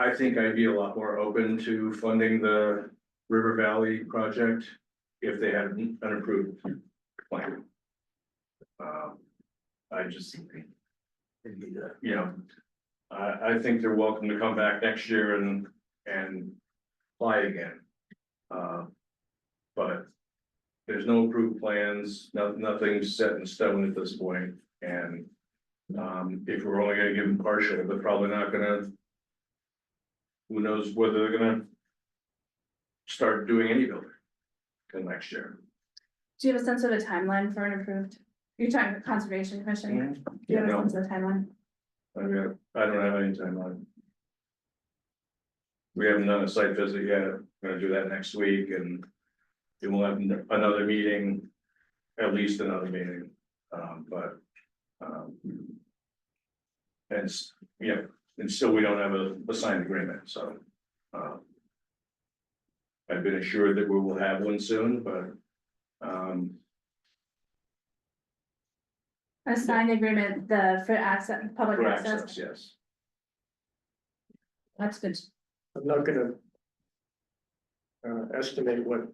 I think I'd be a lot more open to funding the River Valley project if they had an approved plan. I just, you know, I think they're welcome to come back next year and apply again. But there's no approved plans, nothing's set in stone at this point, and if we're only gonna give them partial, they're probably not gonna. Who knows whether they're gonna start doing any building till next year. Do you have a sense of a timeline for an approved? You're talking about Conservation Commission? Do you have a No. sense of a timeline? I don't have any timeline. We haven't done a site visit yet, we're gonna do that next week, and then we'll have another meeting, at least another meeting, but. And still we don't have a signed agreement, so. I've been assured that we will have one soon, but. A signed agreement, for access, public For access, access, yes. that's good. I'm not gonna estimate what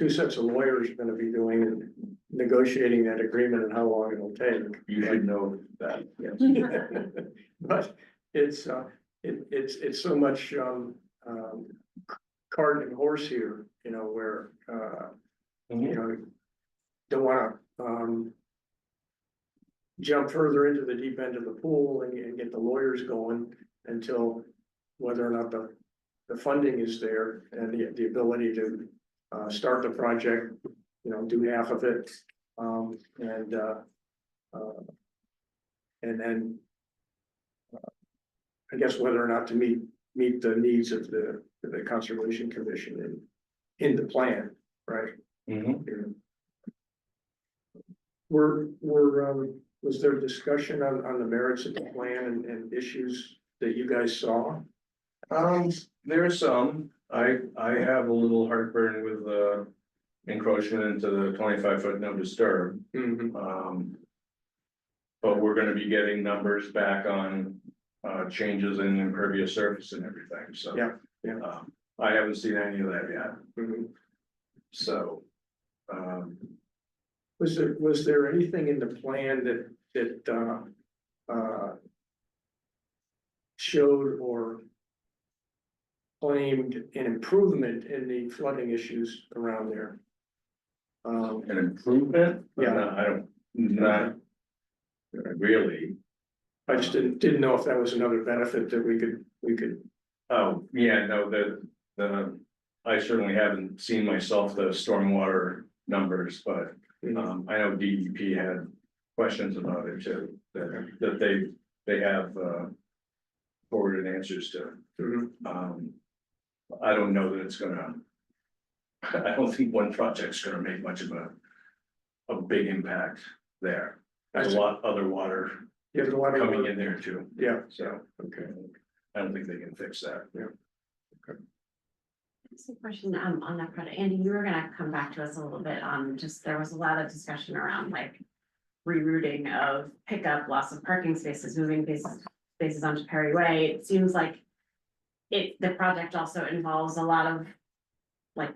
two sets of lawyers are gonna be doing and negotiating that agreement and how long it'll take. You should know that, yes. But it's so much, cart and horse here, you know, where, you know, don't wanna, jump further into the deep end of the pool and get the lawyers going until whether or not the funding is there and the ability to, start the project, you know, do half of it, and then I guess whether or not to meet the needs of the Conservation Commission in the plan, right? Was there discussion on the merits of the plan and issues that you guys saw? There's some, I have a little heartburn with encroachment into the 25-foot no disturb. But we're gonna be getting numbers back on changes in impervious surface and everything, so. Yeah. I haven't seen any of that yet. So. Was there anything in the plan that showed or claimed an improvement in the flooding issues around there? An improvement? Yeah. I don't, not really. I just didn't know if that was another benefit that we could. Oh, yeah, no, I certainly haven't seen myself the stormwater numbers, but I know DEP had questions about it too, that they have forwarded answers to. I don't know that it's gonna, I don't think one project's gonna make much of a big impact there. There's a lot other water There's a lot of coming in there too. Yeah. So, Okay. I don't think they can fix that. Yeah. Just a question on that project, Andy, you were gonna come back to us a little bit on just, there was a lot of discussion around like rerouting of pickup, loss of parking spaces, moving spaces onto Perry Way. It seems like the project also involves a lot of like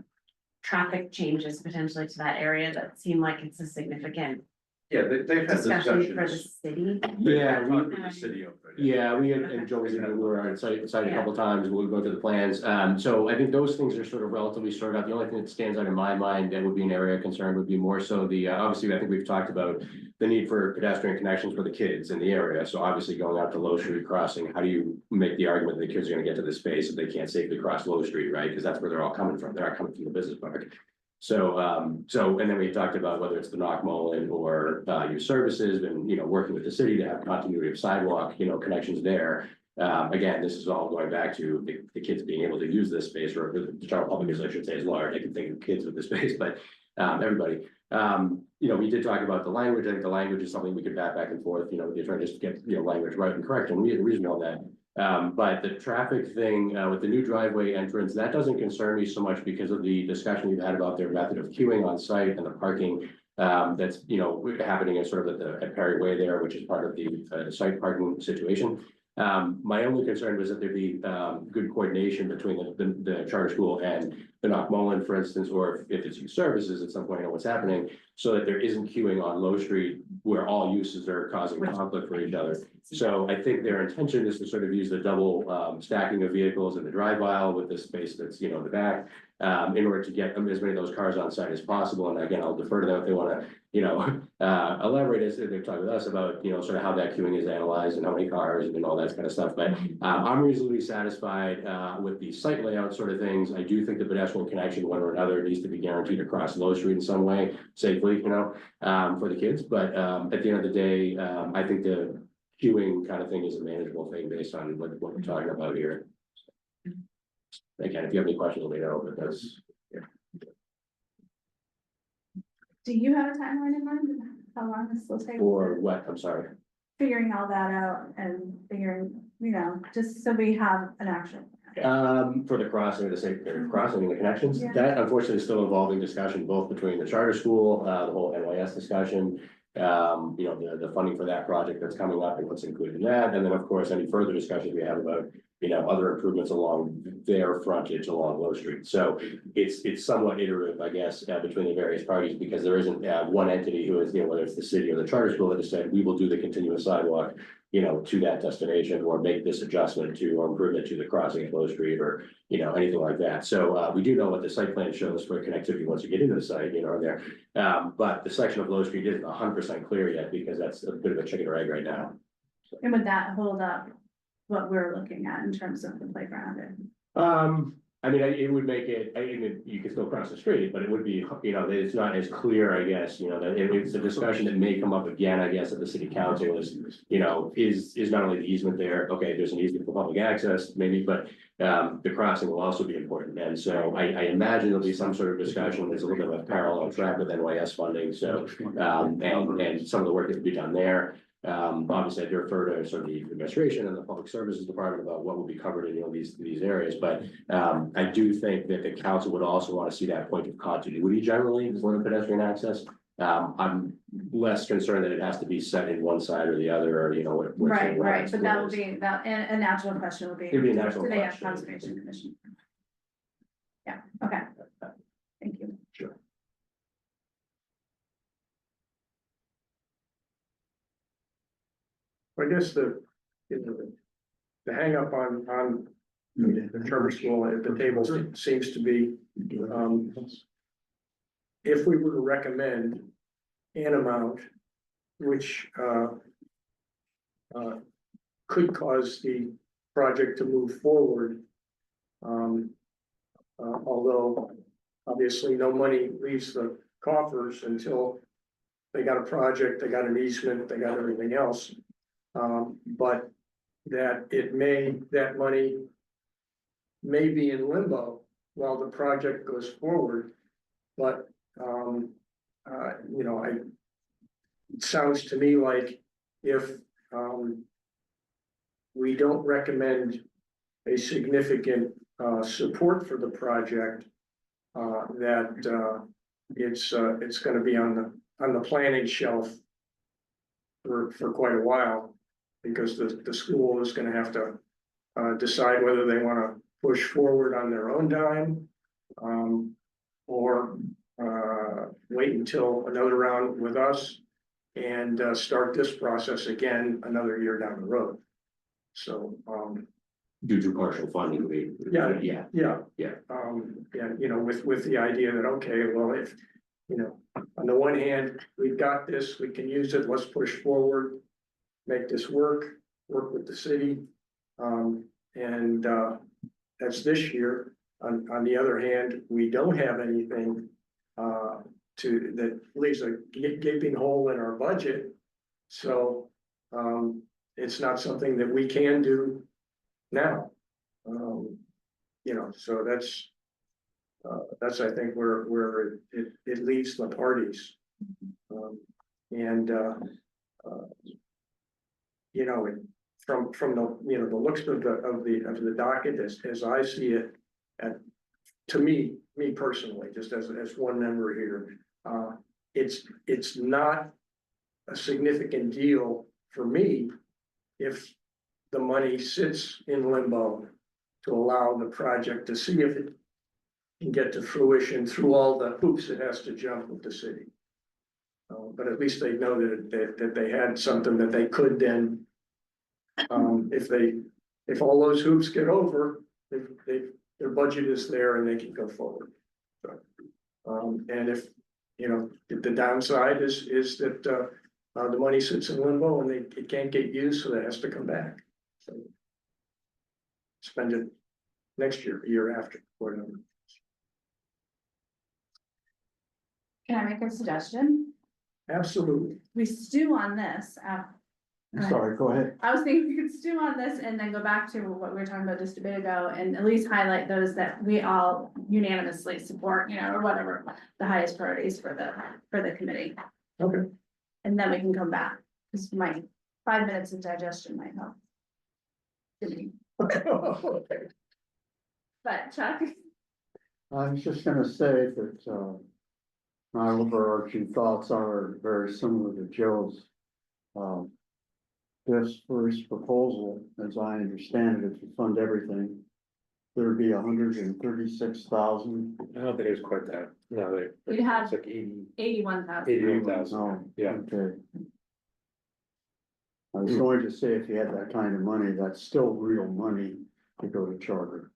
traffic changes potentially to that area that seem like it's a significant Yeah, they've had discussion for the discussions. city. Yeah, we- Talked with the city over it. Yeah, we had, and Joe was in, we were on site a couple times, we'll go through the plans, so I think those things are sort of relatively sorted out. The only thing that stands out in my mind that would be an area of concern would be more so the, obviously, I think we've talked about the need for pedestrian connections for the kids in the area, so obviously going out to Low Street crossing, how do you make the argument that the kids are gonna get to this space if they can't safely cross Low Street, right? Because that's where they're all coming from, they're not coming from the business park. So, and then we talked about whether it's the Knock Mullen or, youth services and, working with the city to have continuity of sidewalk, connections there. Again, this is all going back to the kids being able to use this space, or the general public, as I should say, is large. I can think of kids with this space, but, everybody. We did talk about the language. I think the language is something we could back and forth, with the attorney, just to get, language right and correct, and we had a reason on that. But the traffic thing, with the new driveway entrance, that doesn't concern me so much because of the discussion we've had about their method of queuing on site and the parking. That's, happening in sort of at Perry Way there, which is part of the site parking situation. My only concern was that there'd be, good coordination between the charter school and the Knock Mullen, for instance, or if it's youth services at some point, what's happening, so that there isn't queuing on Low Street where all uses are causing conflict for each other. So I think their intention is to sort of use the double, stacking of vehicles in the drive aisle with the space that's, in the back, in order to get as many of those cars on site as possible. And again, I'll defer to them if they wanna, elaborate as they've talked with us about, sort of how that queuing is analyzed and how many cars and all that kind of stuff. But, I'm reasonably satisfied, with the site layout sort of things. I do think the pedestrian connection, one or another, needs to be guaranteed across Low Street in some way safely, for the kids. But, at the end of the day, I think the queuing kind of thing is a manageable thing based on what we're talking about here. Again, if you have any questions, let me know, but that's, Do you have a timeline in mind? How long this will take? or what, I'm sorry. Figuring all that out and figuring, just so we have an action. For the crossing, crossing the connections, Yeah. that unfortunately is still involving discussion both between the charter school, the whole NYS discussion. The funding for that project that's coming up and what's included in that, and then, of course, any further discussions we have about, other improvements along their frontage along Low Street. So it's somewhat iterative, I guess, between the various parties, because there isn't one entity who is, whether it's the city or the charter school, that has said, we will do the continuous sidewalk, to that destination, or make this adjustment to, or improvement to the crossing at Low Street, or, anything like that. So, we do know what the site plan shows for connectivity once you get into the site, there. But the section of Low Street isn't 100% clear yet, because that's a bit of a chicken or egg right now. And would that hold up what we're looking at in terms of the playground? It would make it, you could still cross the street, but it would be, it's not as clear, I guess, that it's a discussion that may come up again, I guess, at the city council is, is not only the easement there, okay, there's an easement for public access, maybe, but the crossing will also be important. And so I imagine there'll be some sort of discussion. There's a little bit of a parallel track with NYS funding. So, and some of the work that will be done there. Obviously, I defer to sort of the administration and the public services department about what will be covered in, these areas. But I do think that the council would also want to see that point of continuity generally for the pedestrian access. I'm less concerned that it has to be set in one side or the other, or, Right, but that will be, that, and a natural question will be. It'd be a natural Do they have question. conservation commission? Yeah, okay. Thank you. Sure. I guess the hang up on the charter school at the table seems to be, if we were to recommend an amount which could cause the project to move forward. Although obviously no money leaves the coffers until they got a project, they got an easement, they got everything else. But that money may be in limbo while the project goes forward. But, it sounds to me like if, we don't recommend a significant, support for the project, that, it's gonna be on the planning shelf for quite a while, because the school is gonna have to decide whether they wanna push forward on their own dime. Or wait until another round with us and start this process again another year down the road. So, Due to partial funding, Yeah. yeah, yeah. Yeah. Yeah, you know, with the idea that, okay, well, if, you know, on the one hand, we've got this, we can use it, let's push forward. Make this work with the city. And that's this year. On the other hand, we don't have anything that leaves a gaping hole in our budget. So it's not something that we can do now. You know, so that's I think where it leaves the parties. You know, from the, you know, the looks of the docket as I see it, and to me personally, just as one member here, it's not a significant deal for me if the money sits in limbo to allow the project to see if it can get to fruition through all the hoops it has to jump with the city. But at least they know that they had something that they could then, if all those hoops get over, their budget is there and they can go forward. So, and if, you know, if the downside is that the money sits in limbo and it can't get used, so that has to come back. So spend it next year, the year after, whatever. Can I make a suggestion? Absolutely. We stew on this. I'm sorry, go ahead. I was thinking we could stew on this and then go back to what we were talking about just a bit ago and at least highlight those that we all unanimously support, you know, or whatever, the highest priorities for the committee. Okay. And then we can come back, because my 5 minutes of digestion might help. But Chuck, I was just gonna say that, my overarching thoughts are very similar to Joe's. This first proposal, as I understand it, to fund everything, there'd be 136,000. I don't think it was quite that, no, We'd have it's like 80, 81,000. 81,000, Oh, yeah. okay. I was going to say, if you had that kind of money, that's still real money to go to charter.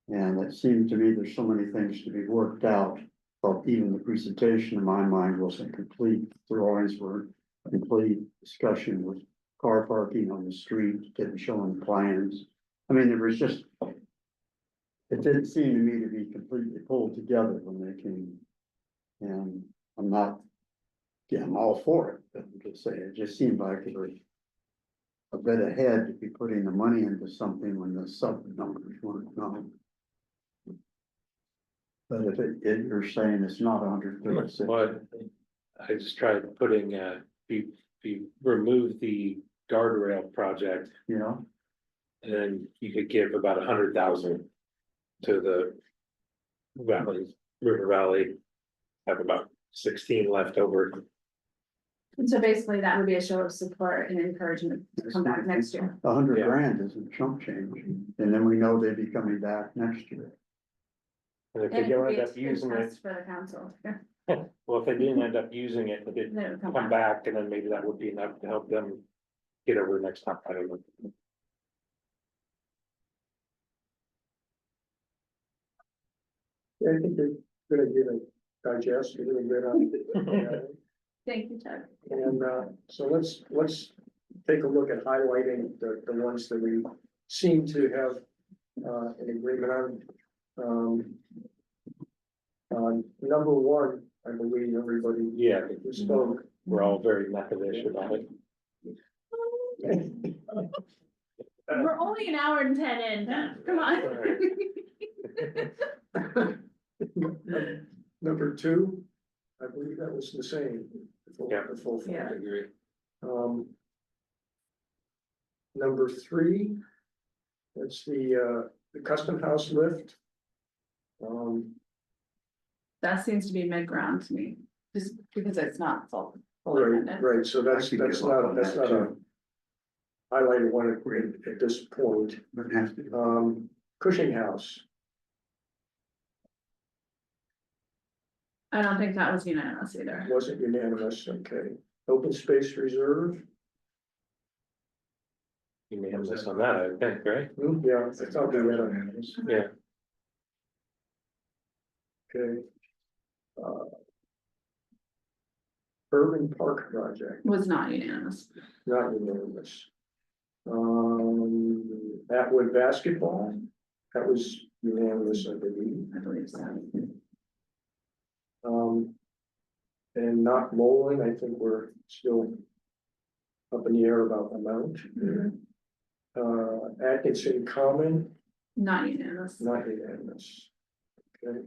And it seemed to me there's so many things to be worked out, but even the presentation in my mind wasn't complete. The drawings were complete, discussion was car parking on the street, didn't show on the plans. I mean, there was just, it didn't seem to me to be completely pulled together when they came. And I'm not, yeah, I'm all for it, but I'm just saying, it just seemed like it was a bit ahead to be putting the money into something when the sub numbers weren't known. But if you're saying it's not 136. But I just tried putting, if you remove the guardrail project, You know, and then you could give about 100,000 to the River Valley, have about 16 left over. And so basically that would be a show of support and encouragement to come back next year. 100 Yeah. grand isn't chump change, and then we know they'd be coming back next year. And if And they it don't would be end up a using it, test for the council. well, if they didn't end up using it, they did Then it would come back, and then maybe that would be enough to help them get over the next top. I don't know. Yeah, I think they're gonna get a digest, you're gonna get on. Thank you, Chuck. And so let's take a look at highlighting the ones that we seem to have an agreement on. Number one, I believe everybody Yeah, who spoke. we're all very Methodish about it. We're only an hour and 10 in, come on. Number two, I believe that was the same. Yeah. The full thing. Yeah. I agree. Number three, that's the custom house lift. That seems to be mid-ground to me, just because it's not full. Right, right, so that's I could give up not, on that's that, not a, too. highlighted one at this point, But have to. Cushing House. I don't think that was unanimous either. Wasn't unanimous, okay. Open Space Reserve, You may have this on that, I think, right? yeah, I thought we had unanimous, Yeah. okay. Urban Park Project, Was not unanimous. not unanimous. Atwood Basketball, that was unanimous, I believe. I believe so. And not Moreland, I think we're still up in the air about amount. Atkinson Common, Not unanimous. not unanimous. Okay.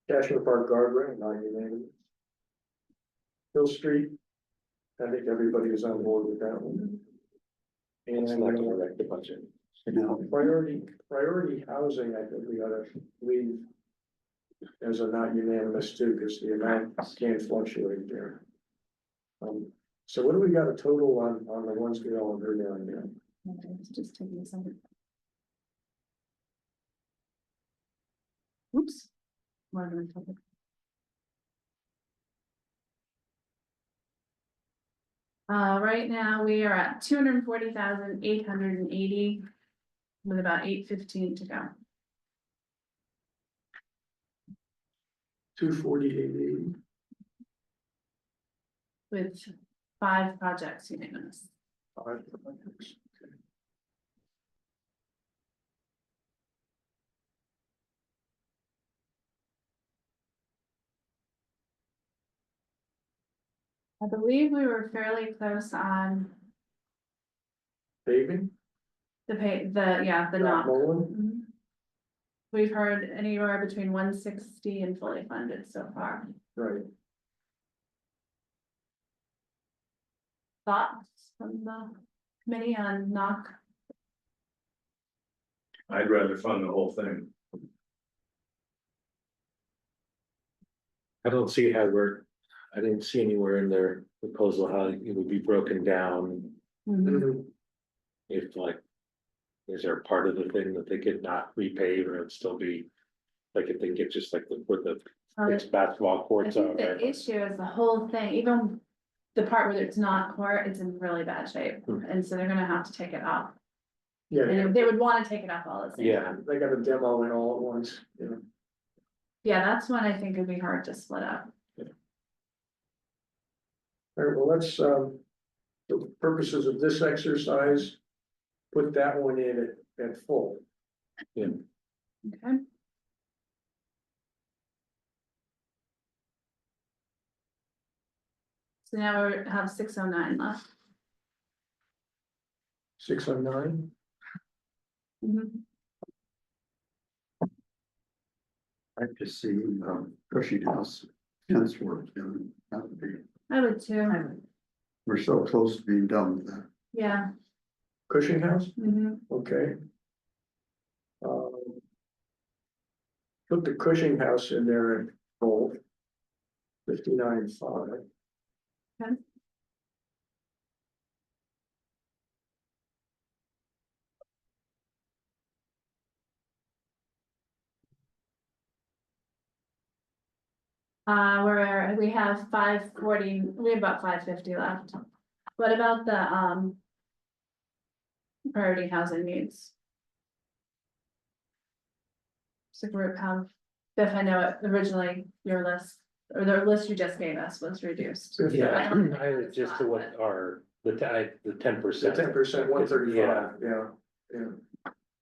Cashmere Park Guardrail, not unanimous. Hill Street, I think everybody is on board with that one. It's not gonna And wreck the budget. priority housing, I think we ought to leave as a not unanimous too, because the amount can fluctuate there. So what do we got a total on the ones we all agree on here? Okay, it's just taking a second. Oops. What am I talking? Right now, we are at 240,880 with about 815 to go. 248.80. With 5 projects unanimous. Five projects, okay. I believe we were fairly close on Paving, the the not knock. Mullen, Mhm. We've heard anywhere between 160 and fully funded so far. right, Thoughts from the committee on knock? I'd rather fund the whole thing. I don't see how I didn't see anywhere in their proposal how it would be broken down. If like, is there a part of the thing that they could not repave or it'd still be? Like if they get just like where the fixed basketball I courts are, think the right? issue is the whole thing, even the part where it's not court, it's in really bad shape, and so they're gonna have to take it off. yeah, And they would wanna take it off all at the same Yeah. time. they got a demo in all at once, you know. Yeah, that's one I think would be hard to split up. All right, well, let's, the purposes of this exercise, put that one in at full. Okay. So now we have 609 left. 609, Mhm. I just see, Cushing House fence work done, that would be, I would too, we're so close to being done with that. yeah. Cushing House, Mhm. okay. Put the Cushing House in there at full. 59.5. Okay. We have 540, we have about 550 left. What about the, priority housing needs? So group have, Biff, I know it originally your list, or the list you just gave us was reduced. Yeah, don't think I it was was just to not, what but- are the 10%. The 10%, 135, yeah.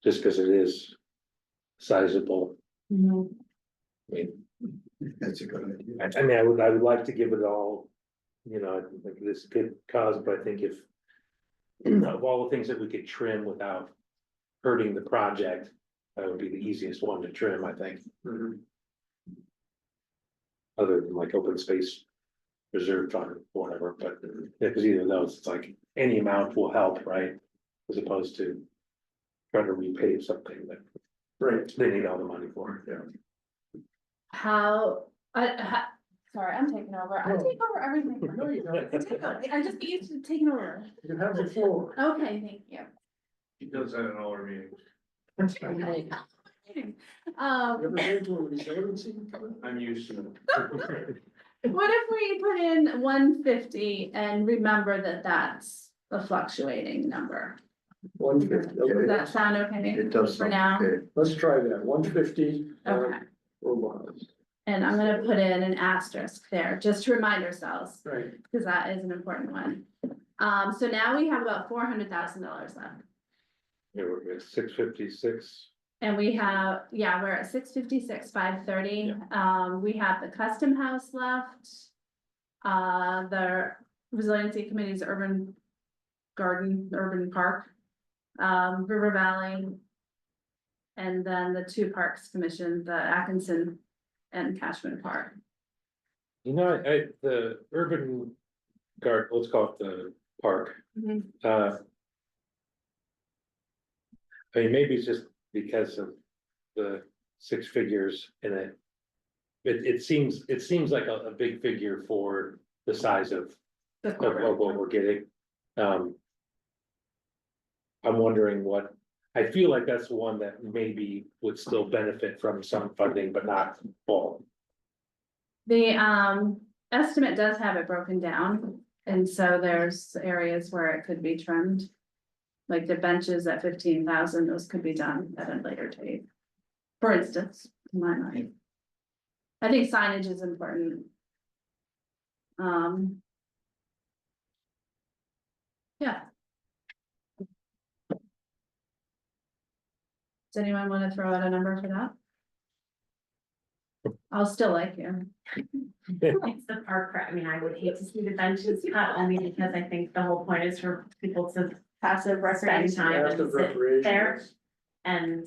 Just because it is sizable. Mhm. I mean, That's a good idea. I mean, I would like to give it all, you know, I think this could cause, but I think if. Of all the things that we could trim without hurting the project, that would be the easiest one to trim, I think, Mhm. other than like open space. Reserve fund, or whatever, but because either of those, it's like any amount will help, right? As opposed to. Trying to repay something that Right, they need all the money for, yeah. How, Sorry, I'm taking over. I No. take over everything. No, you don't. I take over. I just get used to taking over. You have the floor. Okay, thank you. He does that in all our meetings. You Um, ever been to a resiliency? I'm used to it. what if we put in 150 and remember that that's a fluctuating number? 150, Does okay, that sound okay? It does For sound now? okay. let's try that, 150. Okay, and I'm gonna put in an asterisk there, just to remind ourselves, Right, because that is an important one. So now we have about $400,000 left. Yeah, we're at 656. And we have, yeah, we're at 656, 530. We have the custom house left. The resiliency committee's urban garden, urban park, River Valley. And then the two parks commission, the Atkinson and Cashman Park. You know, the urban guard, let's call it the park. Mhm. I mean, maybe it's just because of the six figures in it. It seems like a big figure for the size of what we're getting. I'm wondering what, I feel like that's one that maybe would still benefit from some funding, but not all. The estimate does have it broken down, and so there's areas where it could be trimmed. Like the benches at 15,000, those could be done at a later date. For instance, in my mind. I think signage is important. Yeah. Does anyone want to throw out a number for that? I'll still like you. It's the park, I mean, I would hate to see the benches cut only because I think the whole point is for people to Passive spend recreation. time and active sit recreation, there. And,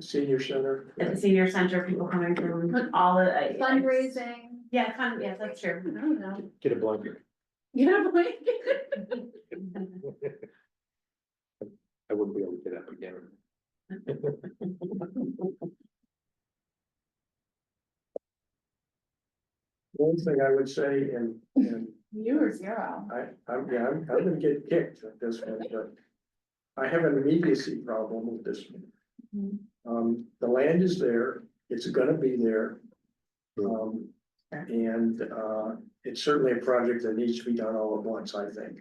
senior center. at the senior center, people coming from all the. Fundraising. Yeah, yes, that's I true. don't know. Get a blanket. You know, like. I wouldn't be able to get up again. One thing I would say, and You or zero. I'm gonna get kicked at this one, but I have an immediacy problem with this one. The land is there, it's gonna be there. And it's certainly a project that needs to be done all at once, I think.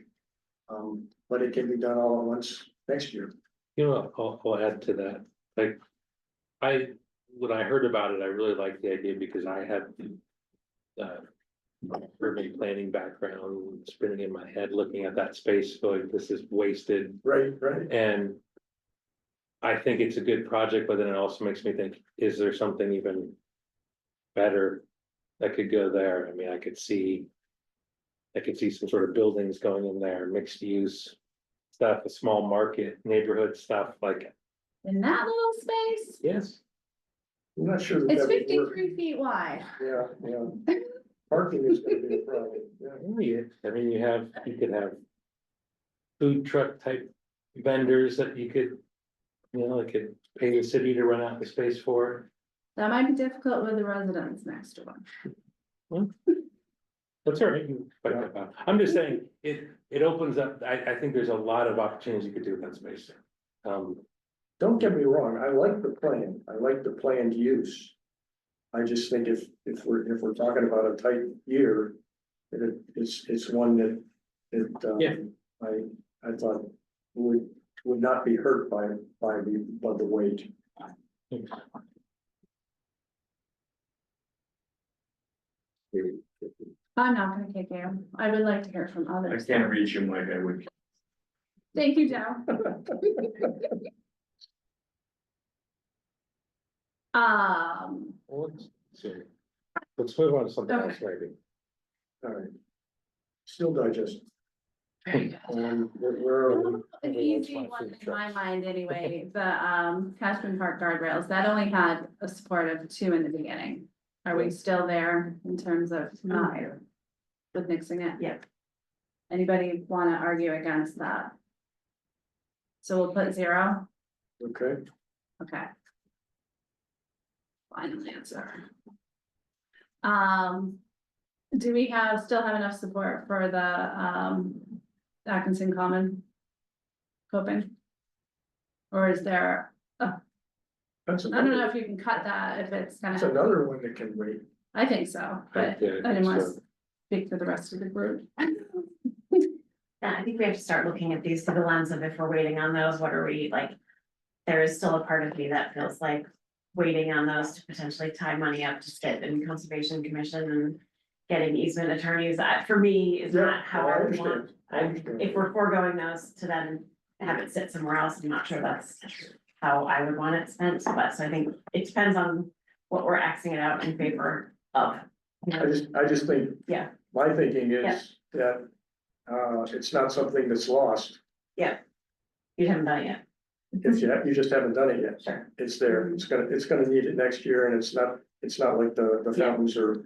But it can be done all at once next year. You know, I'll add to that, like. When I heard about it, I really liked the idea because I had. Urban planning background spinning in my head, looking at that space, going, this is wasted, Right. and. I think it's a good project, but then it also makes me think, is there something even better that could go there? I mean, I could see some sort of buildings going in there, mixed use stuff, a small market, neighborhood stuff, like, In that little space, yes. I'm not sure. it's that would work. 53 feet wide. Yeah. Parking is gonna be a problem, yeah. I mean, you could have food truck type vendors that you could, could pay the city to run out the space for. That might be difficult with the residents next door. That's all right, you can fight that out. I'm just saying, it opens up, I think there's a lot of opportunities you could do with that space. Don't get me wrong, I like the plan, I like the planned use. I just think if we're talking about a tight year, it's one that, Yeah. I thought would not be hurt by the weight. I'm not gonna kick you. I would like to hear from I others. can't reach him like I would. Thank you, Joe. Let's see. Let's move on to something else, Okay. maybe. All right. Still digest. Very And we're, An easy one in my mind anyway, the Cashman Park guardrails, that only had a support of 2 in the beginning. Are we still there in terms of not with nixing it? Yep. Anybody wanna argue against that? So we'll put 0, okay, okay. Final answer. Do we still have enough support for the, Atkinson Common? Coping? Or is there, That's I don't know another, if you can cut that, if it's that's gonna, another one that can wait. I think so, but Yeah, I didn't wanna so. speak for the rest of the group. Yeah, I think we have to start looking at these through the lens of if we're waiting on those, what are we like? There is still a part of me that feels like waiting on those to potentially tie money up to get in conservation commission and. Getting easement attorneys, that for me is not how I would want. I understand. If we're foregoing those to then have it sit somewhere else, I'm not sure that's how I would want it spent, but so I think it depends on what we're axing it out in favor of. You know, I just think. Yeah. My thinking Yeah. is that, it's not something that's lost, You haven't done it yet. if you just haven't done it yet. Sure. It's there, it's gonna need it next year, and it's not like the Yeah. fountains are.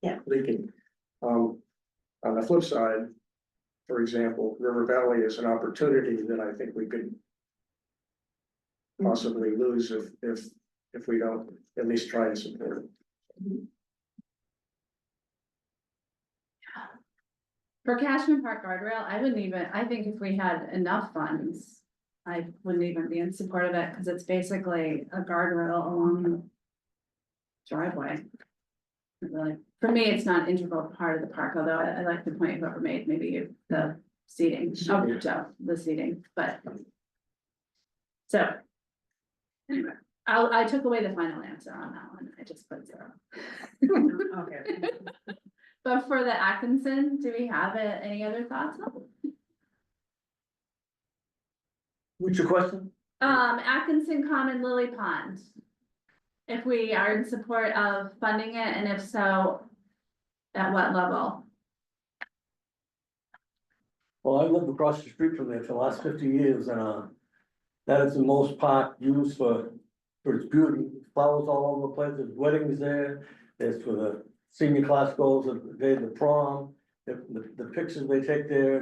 Yeah. Leaking. On the flip side, for example, River Valley is an opportunity that I think we could. Possibly lose if we don't at least try and support it. For Cashman Park guardrail, I think if we had enough funds, I wouldn't even be in support of it, cause it's basically a guardrail along the driveway. Really, for me, it's not an integral part of the park, although I like the point whoever made, maybe the seating, the seating, but. So. Anyway, I took away the final answer on that one, I just put 0. Okay. But for the Atkinson, do we have any other thoughts on? What's your question? Atkinson Common Lily Pond. If we are in support of funding it, and if so, at what level? Well, I've lived across the street from there for the last 50 years, and, that is the most park used for its beauty, flowers all over the place, there's weddings there, there's for the senior class goes, the prom, the pictures they take there,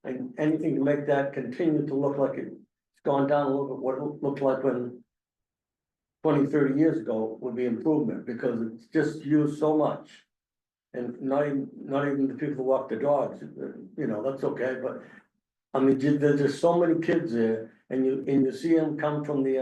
and anything to make that continue to look like it's gone down a little bit, what it looked like when 20, 30 years ago would be improvement, because it's just used so much. And not even the people who walk the dogs, you know, that's okay, but. I mean, there's just so many kids there, and you see them come from the,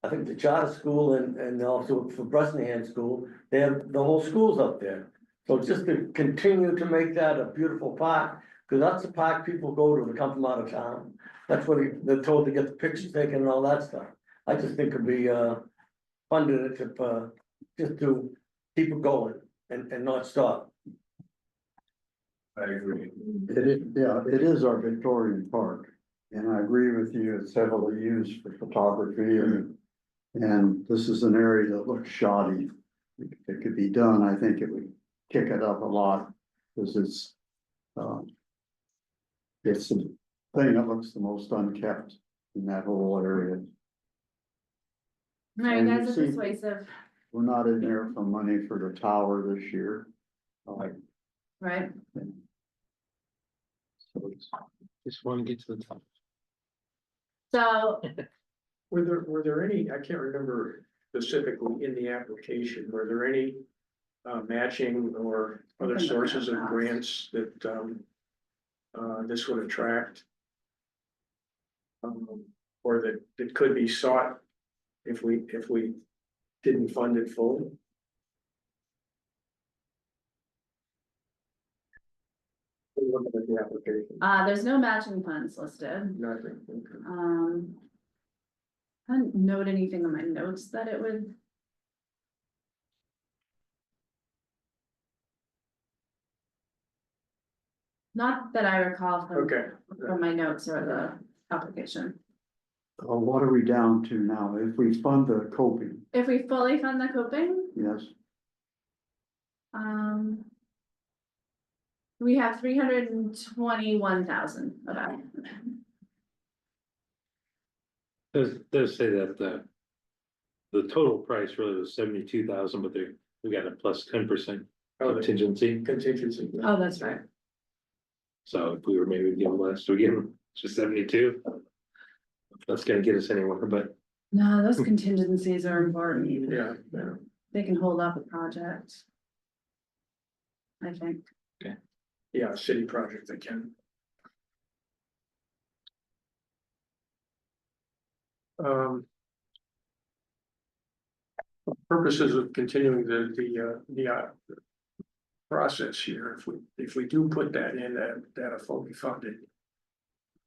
I think the charter school and also for Bresnahan School, they have, the whole school's up there. So just to continue to make that a beautiful park, because that's the park people go to come from out of town. That's what they're told to get the pictures taken and all that stuff. I just think it'd be, funded to, just to keep it going and not stop. I agree. It is our Victorian park, and I agree with you, it's heavily used for photography and this is an area that looks shoddy. If it could be done, I think it would kick it up a lot, because it's the thing that looks the most unkept in that whole area. No, you And guys are see- persuasive, We're not in there for money for the tower this year. right? So it's, Just want to get to the top. So, Were there any, I can't remember specifically in the application, were there any matching or other sources of grants that this would attract? Or that could be sought if we didn't fund it fully? Looking at the application. there's no matching funds listed, Nothing. I didn't note anything in my notes that it would. Not that I recall Okay. from my notes or the application. what are we down to now? If we fund the coping, If we fully fund the coping, yes, we have 321,000 of that. Does say that the total price really was 72,000, but we got a plus 10% Oh, the contingency. contingency. Oh, that's right. So if we were maybe given less, we give them just 72. That's gonna get us anywhere, but No, those contingencies are important. Yeah, yeah. They can hold up a project. I think. Yeah, city project again. For purposes of continuing the process here, if we do put that in, that are fully funded.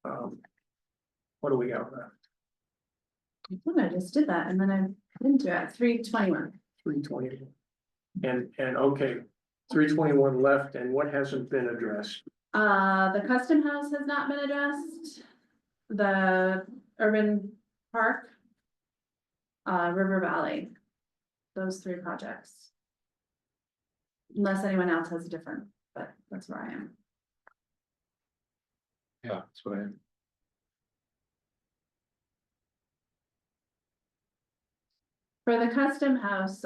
What do we got left? I thought I just did that and then I didn't do it, 321. 320. And okay, 321 left, and what hasn't been addressed? The custom house has not been addressed. The urban park. River Valley. Those 3 projects. Unless anyone else has a different, but that's where I am. Yeah, that's what I am. For the custom house,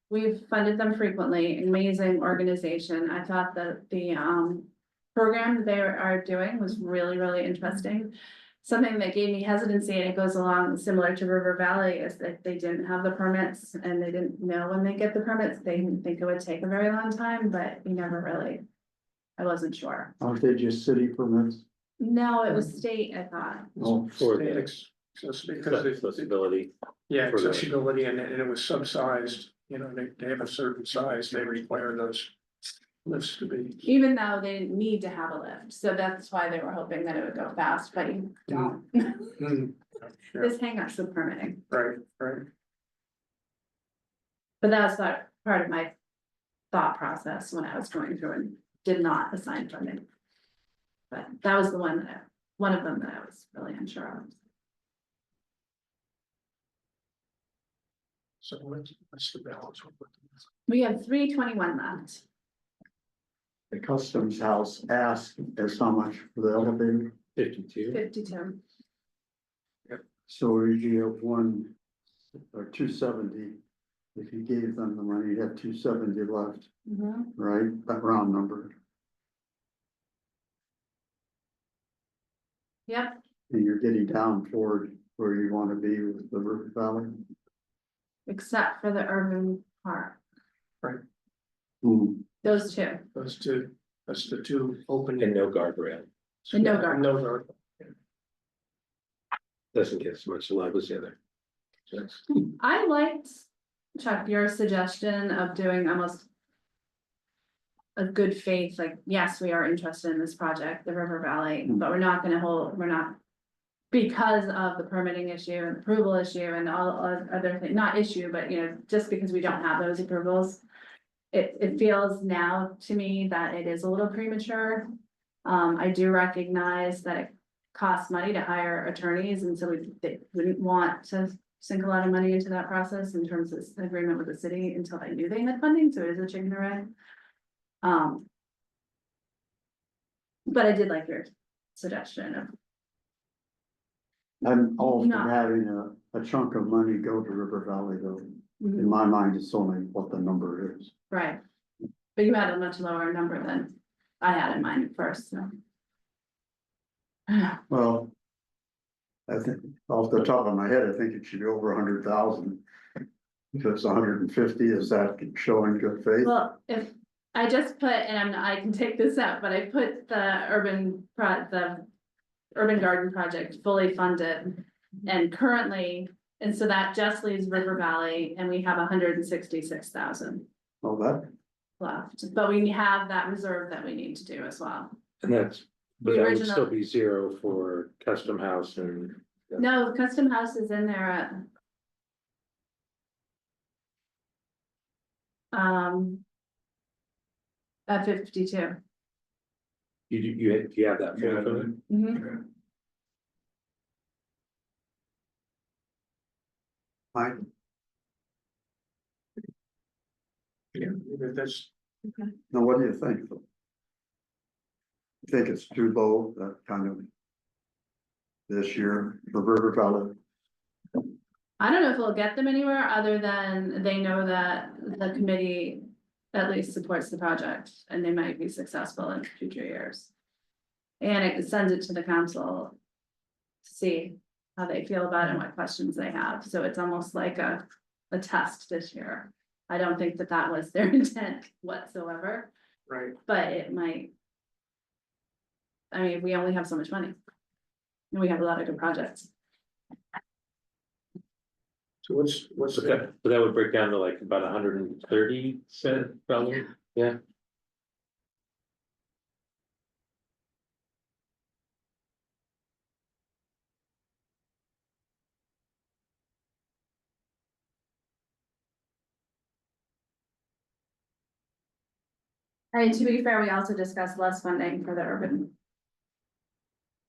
we've funded them frequently, amazing organization. I thought that the program they are doing was really, really interesting. Something that gave me hesitancy, and it goes along similar to River Valley, is that they didn't have the permits and they didn't know when they get the permits. They didn't think it would take a very long time, but we never really. I wasn't sure. Aren't they just city permits? No, it was state, I thought. Oh, For State the because accessibility. yeah, for the- accessibility, and it was subsized, you know, they have a certain size, they require those lifts to be. Even though they didn't need to have a lift, so that's why they were hoping that it would go fast, but you don't. Hmm, yeah, There's hangups with permitting, right. but that's not part of my thought process when I was going through and did not assign funding. But that was the one of them that I was really unsure of. So what's the balance? We have 321 left. the customs house asked us how much for the elevator, 52. 52. so you have 270. If you gave them the money, you'd have 270 left, Mhm. right? That round number, Yep, and you're getting down toward where you want to be with the River Valley. except for the urban park, Hmm. those 2, That's the 2 open. And no guardrail. and no guard. No guard. Doesn't get as much love as the other. Yes. I liked, Chuck, your suggestion of doing almost a good faith, like, yes, we are interested in this project, the River Valley, but we're not, because of the permitting issue and approval issue and all other things, not issue, but you know, just because we don't have those approvals. It feels now to me that it is a little premature. I do recognize that it costs money to hire attorneys, and so they wouldn't want to sink a lot of money into that process in terms of agreement with the city until they knew they had funding, so it is a chicken or egg. But I did like your suggestion of, I'm all for No. having a chunk of money go to River Valley though. In my mind, it's only what the number is. right, but you had a much lower number than I had in mind at first, so. Well, I think off the top of my head, I think it should be over 100,000. If it's 150, is that showing good faith? Well, if I just put, and I can take this out, but I put the urban garden project fully funded. And currently, and so that just leaves River Valley, and we have 166,000 Oh, that, left, but we have that reserve that we need to do as well. And but The that would original- still be 0 for custom house and. No, custom house is in there at 52. You have that. Yeah. Mhm. I, Yeah, that's, now what do you think? You think it's too low, that kind of this year for River Valley? I don't know if we'll get them anywhere other than they know that the committee at least supports the project and they might be successful in future years. And it sends it to the council to see how they feel about it and what questions they have. So it's almost like a test this year. I don't think that was their intent whatsoever. right. but it might. I mean, we only have so much money. And we have a lot of good projects. So what's So the, that would break down to like about 130 cent, probably, yeah. I mean, to be fair, we also discussed less funding for the urban.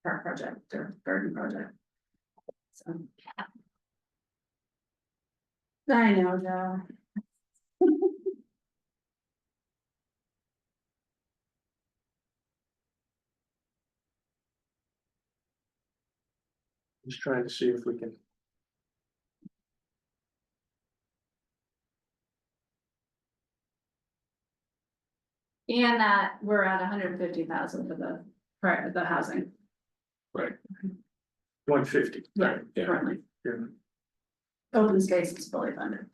Park project or garden project. So. I know, Joe. just trying to see if we can, And that we're at 150,000 for the housing. Right. 150. Yeah, Yeah. currently. Yeah. Open space is fully funded.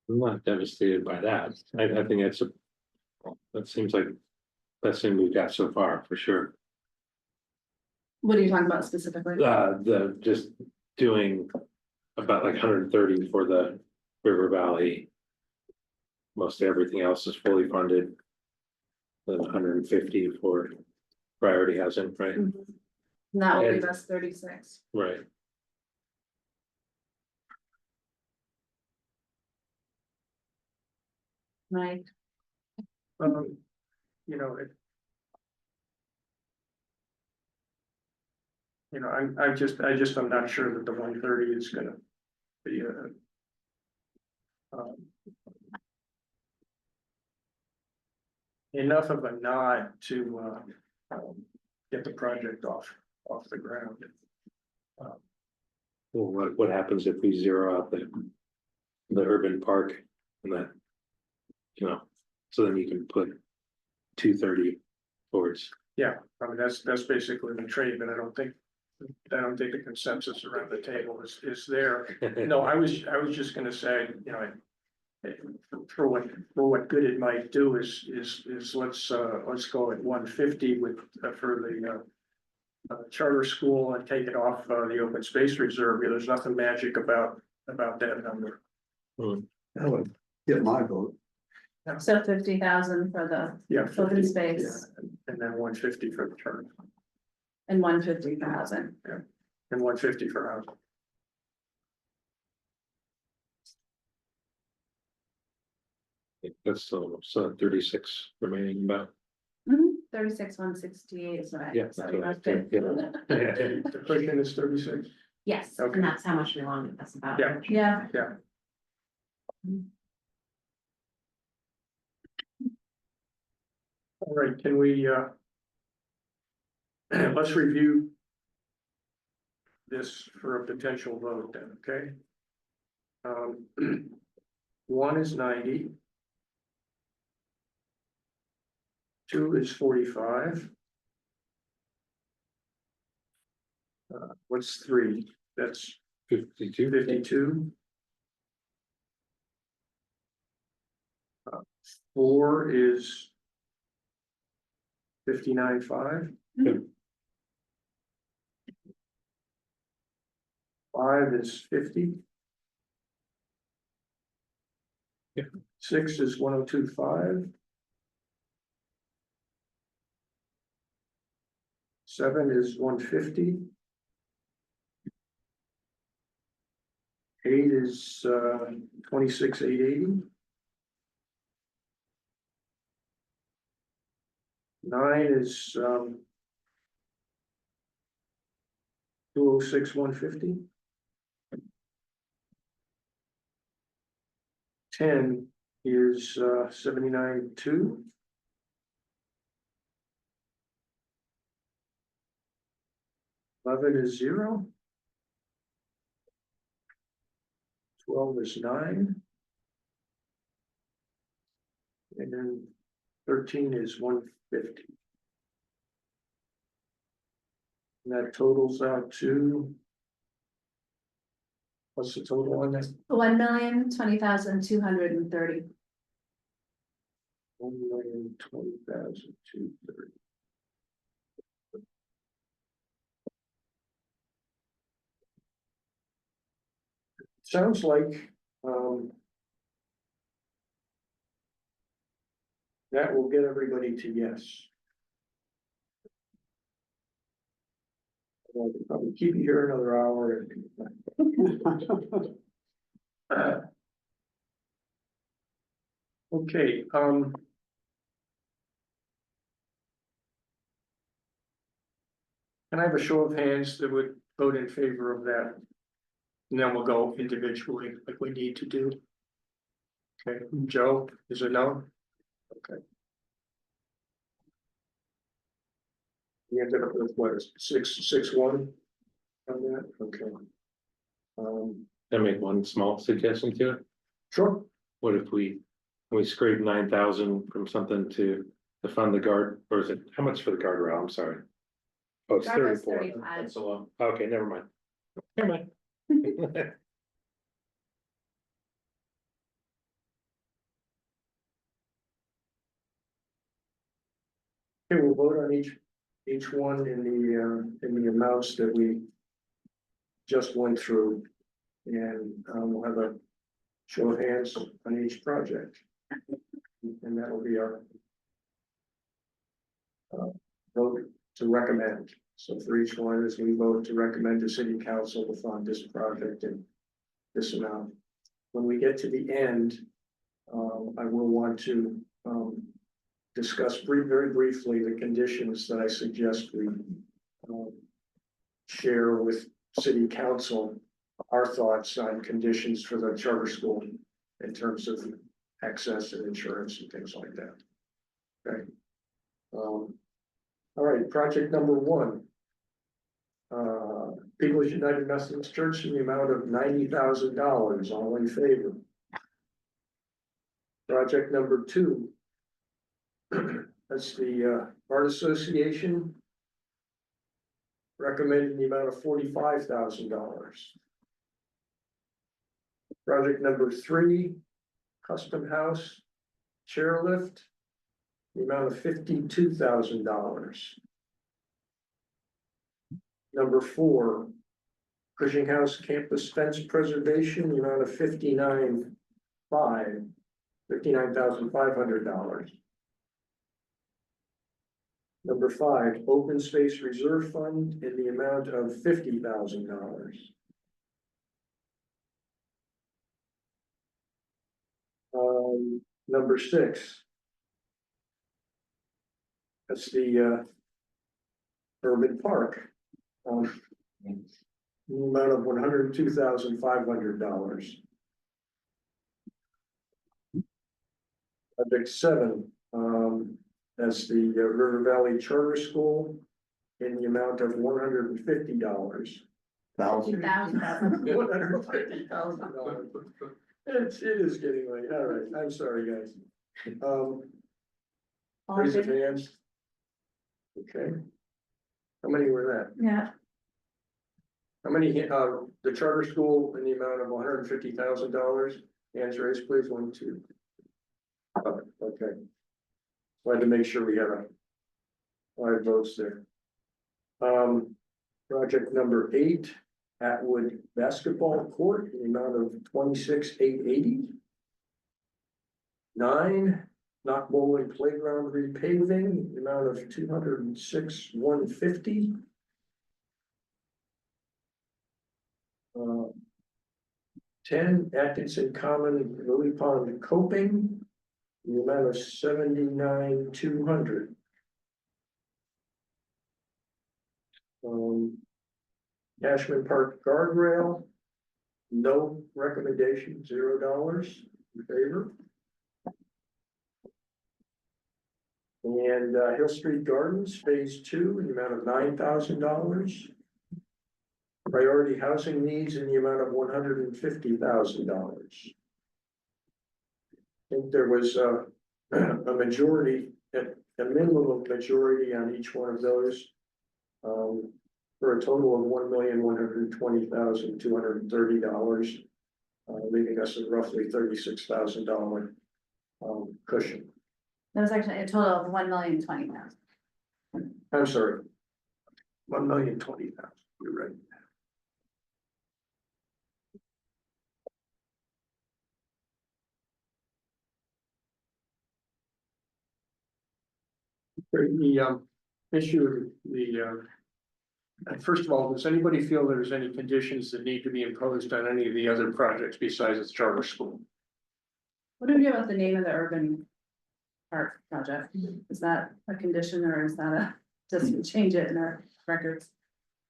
I'm not devastated by that. I think that seems like best thing we've got so far, for sure. What are you talking about specifically? The just doing about like 130 for the River Valley. Most everything else is fully funded. Then 150 for priority housing, right? And that will And- leave us 36. Right. Right. You know, it. You know, I'm not sure that the 130 is gonna be a. Enough of a nod to, get the project off the ground. Well, what happens if we zero out the urban park and that, you know, so then you can put 230 towards. Yeah, I mean, that's basically the trade, but I don't think the consensus around the table is there. No, I was just gonna say, you know, for what good it might do is let's go at 150 with, for the, charter school and take it off, the open space reserve. There's nothing magic about that number. That would get my vote. So 50,000 for the Yeah. open 50, space yeah, and then 150 for the charter, and 150 for housing. and 150 for housing. That's so 36 remaining about. 36, 168 is what I. Yeah, so that's we what I must do. think, yeah. The cushion is 36. Yes, Okay. and that's how much we wanted, that's about. Yeah. Yeah, All right, can we, let's review this for a potential vote then, okay? 1 is 90. 2 is 45. What's 3? That's 52. 52. 4 is 59.5. 5 is 50. Yeah. 6 is 102.5. 7 is 150. 8 is 26,880. 9 is 206,150. 10 is 79,2. 11 is 0. 12 is 9. And then 13 is 150. And that totals out to. What's the total on that? 1,020,230. 1,020,230. Sounds like, that will get everybody to yes. I'll probably keep you here another hour. Okay, can I have a show of hands that would vote in favor of that? And then we'll go individually like we need to do. Okay, Joe, is it no? Okay. We ended up with what, 6-1? On that, okay. Can I make one small suggestion to it? Sure. What if we scrape 9,000 from something to fund the guard, or is it, how much for the guardrail? I'm sorry. Oh, it's Guardrail's 34. 35. That's a lot. Okay, never mind. Never mind. Okay, we'll vote on each one in the amounts that we just went through. And we'll have a show of hands on each project. And that'll be our vote to recommend. So for each one, as we vote to recommend to city council to fund this project in this amount. When we get to the end, I will want to discuss very briefly the conditions that I suggest we share with city council, our thoughts on conditions for the charter school in terms of access and insurance and things like that. Okay. All right, project number 1. People's United Methodist Church in the amount of $90,000, all in favor. Project number 2. That's the Art Association. Recommending the amount of $45,000. Project number 3, Custom House Chairlift, the amount of $52,000. Number 4, Cushing House Campus Fence Preservation, the amount of $59,500. Number 5, Open Space Reserve Fund in the amount of $50,000. Number 6. That's the Urban Park. The amount of $102,500. Project 7, that's the River Valley Charter School in the amount of $150. $150,000. It is getting late. All right, I'm sorry, guys. Raise your hands. Okay. How many were that? Yeah, How many, the charter school in the amount of $150,000? Hands raised, please. 1, 2. Okay. Wanted to make sure we had a 5 votes there. Project number 8, Atwood Basketball Court in the amount of $26,880. 9, Knock Bowling Playground repaving, the amount of $206,150. 10, Atkinson Common Lily Pond Coping, the amount of $79,200. Ashman Park Guardrail, no recommendation, $0 in favor. And Hill Street Gardens, Phase 2, in the amount of $9,000. Priority housing needs in the amount of $150,000. I think there was a majority, a minimum of majority on each one of those. for a total of $1,120,230, leaving us with roughly $36,000 cushion. That was actually a total of 1,020,000. I'm sorry. $1,020,000, you're right. The issue of first of all, does anybody feel there's any conditions that need to be imposed on any of the other projects besides the charter school? What do we do about the name of the urban park project? Is that a condition or is that just change it in our records?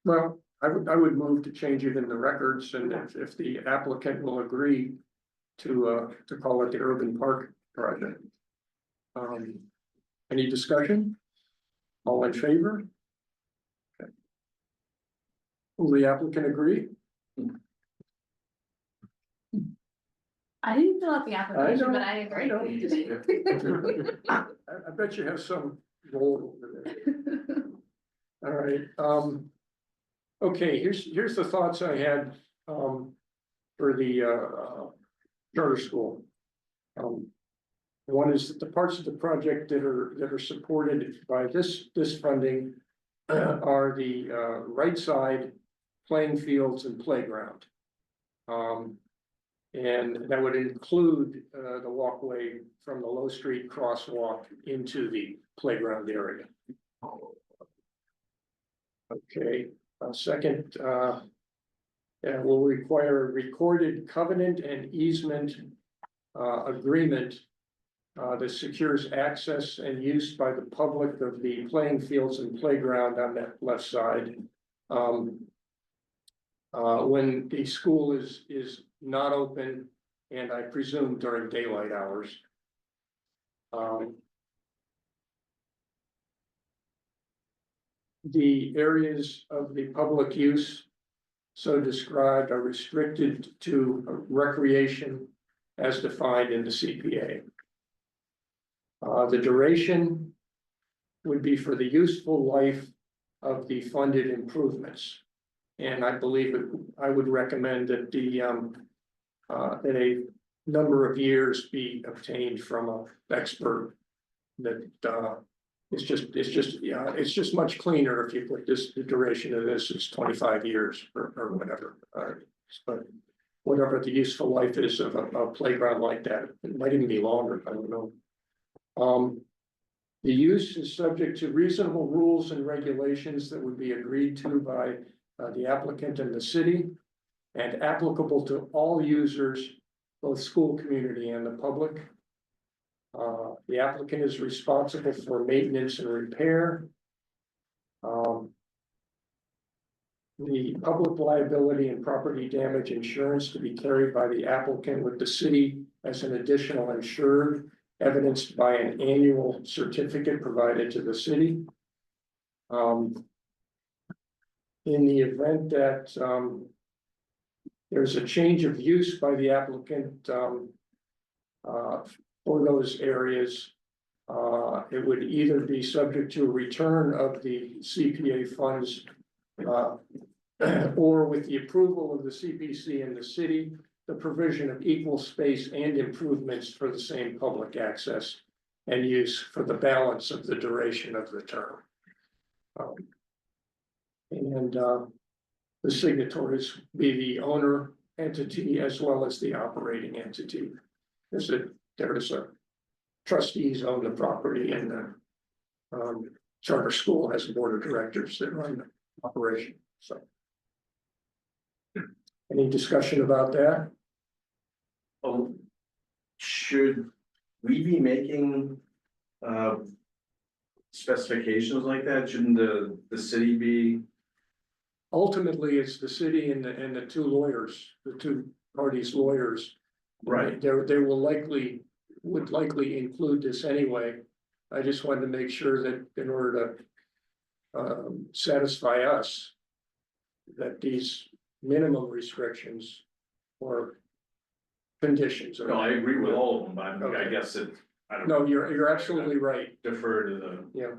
Well, I would move to change it in the records, and if the applicant will agree to call it the urban park project. Any discussion? All in favor? Okay. Will the applicant agree? I didn't fill out the application, but I agree. I bet you have some role over there. All right, okay, here's the thoughts I had, for the, charter school. One is that the parts of the project that are supported by this funding are the, right side playing fields and playground. And that would include, the walkway from the Low Street crosswalk into the playground area. Okay, second, will require a recorded covenant and easement agreement that secures access and use by the public of the playing fields and playground on that left side. When the school is not open, and I presume during daylight hours. The areas of the public use so described are restricted to recreation as defined in the CPA. The duration would be for the useful life of the funded improvements. And I believe I would recommend that that a number of years be obtained from an expert. That it's just much cleaner if you put the duration of this is 25 years or whatever. But whatever the useful life is of a playground like that, it might even be longer, I don't know. The use is subject to reasonable rules and regulations that would be agreed to by the applicant and the city, and applicable to all users, both school community and the public. The applicant is responsible for maintenance and repair. The public liability and property damage insurance to be carried by the applicant with the city as an additional insured, evidenced by an annual certificate provided to the city. In the event that there's a change of use by the applicant for those areas, it would either be subject to a return of the CPA funds or with the approval of the CPC and the city, the provision of equal space and improvements for the same public access and use for the balance of the duration of the term. The signatories be the owner entity as well as the operating entity. There's a trustees own the property, and the charter school has a board of directors that run the operation. So, any discussion about that? Should we be making specifications like that? Shouldn't the city be? Ultimately, it's the city and the two lawyers, the two parties' lawyers. Right. They would likely include this anyway. I just wanted to make sure that in order to satisfy us that these minimum restrictions or conditions. No, I agree with all of them, but I guess I don't. No, you're absolutely right. Defer to the. Yeah,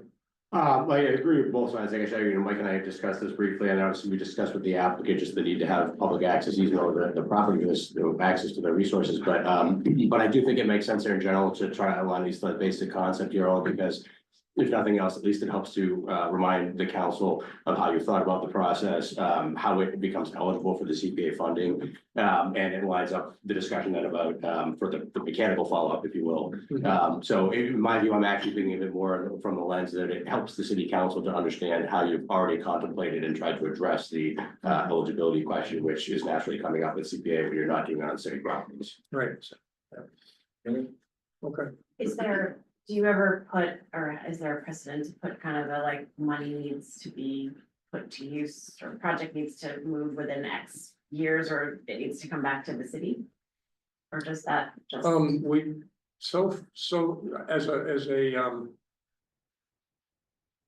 I agree with both sides. Like I said, Mike and I have discussed this briefly, and obviously we discussed with the applicant just the need to have public access, even though the property has access to their resources, but I do think it makes sense here in general to try to outline these the basic concept here, all because if nothing else, at least it helps to remind the council of how you thought about the process, how it becomes eligible for the CPA funding. And it lines up the discussion then about for the mechanical follow-up, if you will. So in my view, I'm actually thinking of it more from the lens that it helps the city council to understand how you've already contemplated and tried to address the eligibility question, which is naturally coming up with CPA when you're not doing it on city properties. Right. Okay. Is there, do you ever put, or is there a precedent to put kind of a like money needs to be put to use or project needs to move within X years or it needs to come back to the city? Or does that just? As a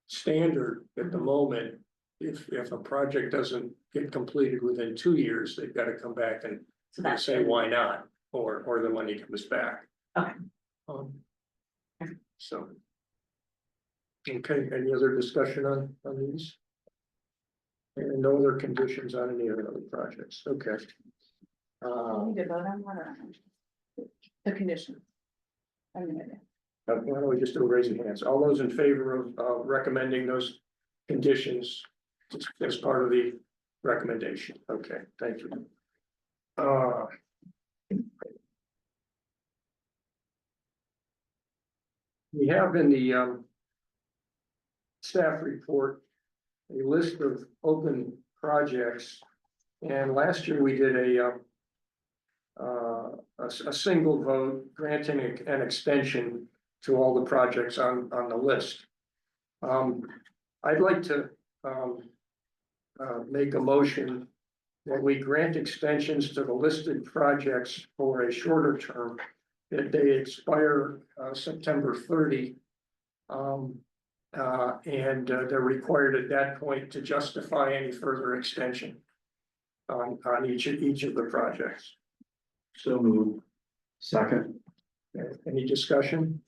standard at the moment, if a project doesn't get completed within 2 years, they've got to come back and So that's say why not, or the money comes back. Okay. So. Okay, any other discussion on these? And no other conditions on any other projects, okay. We need to vote on what or the condition. I mean, Why don't we just do a raising hands? All those in favor of recommending those conditions as part of the recommendation? Okay, thank you. We have in the staff report a list of open projects, and last year we did a single vote granting an extension to all the projects on the list. I'd like to make a motion that we grant extensions to the listed projects for a shorter term, that they expire September 30. And they're required at that point to justify any further extension on each of the projects. So moved. Second. Okay, any discussion?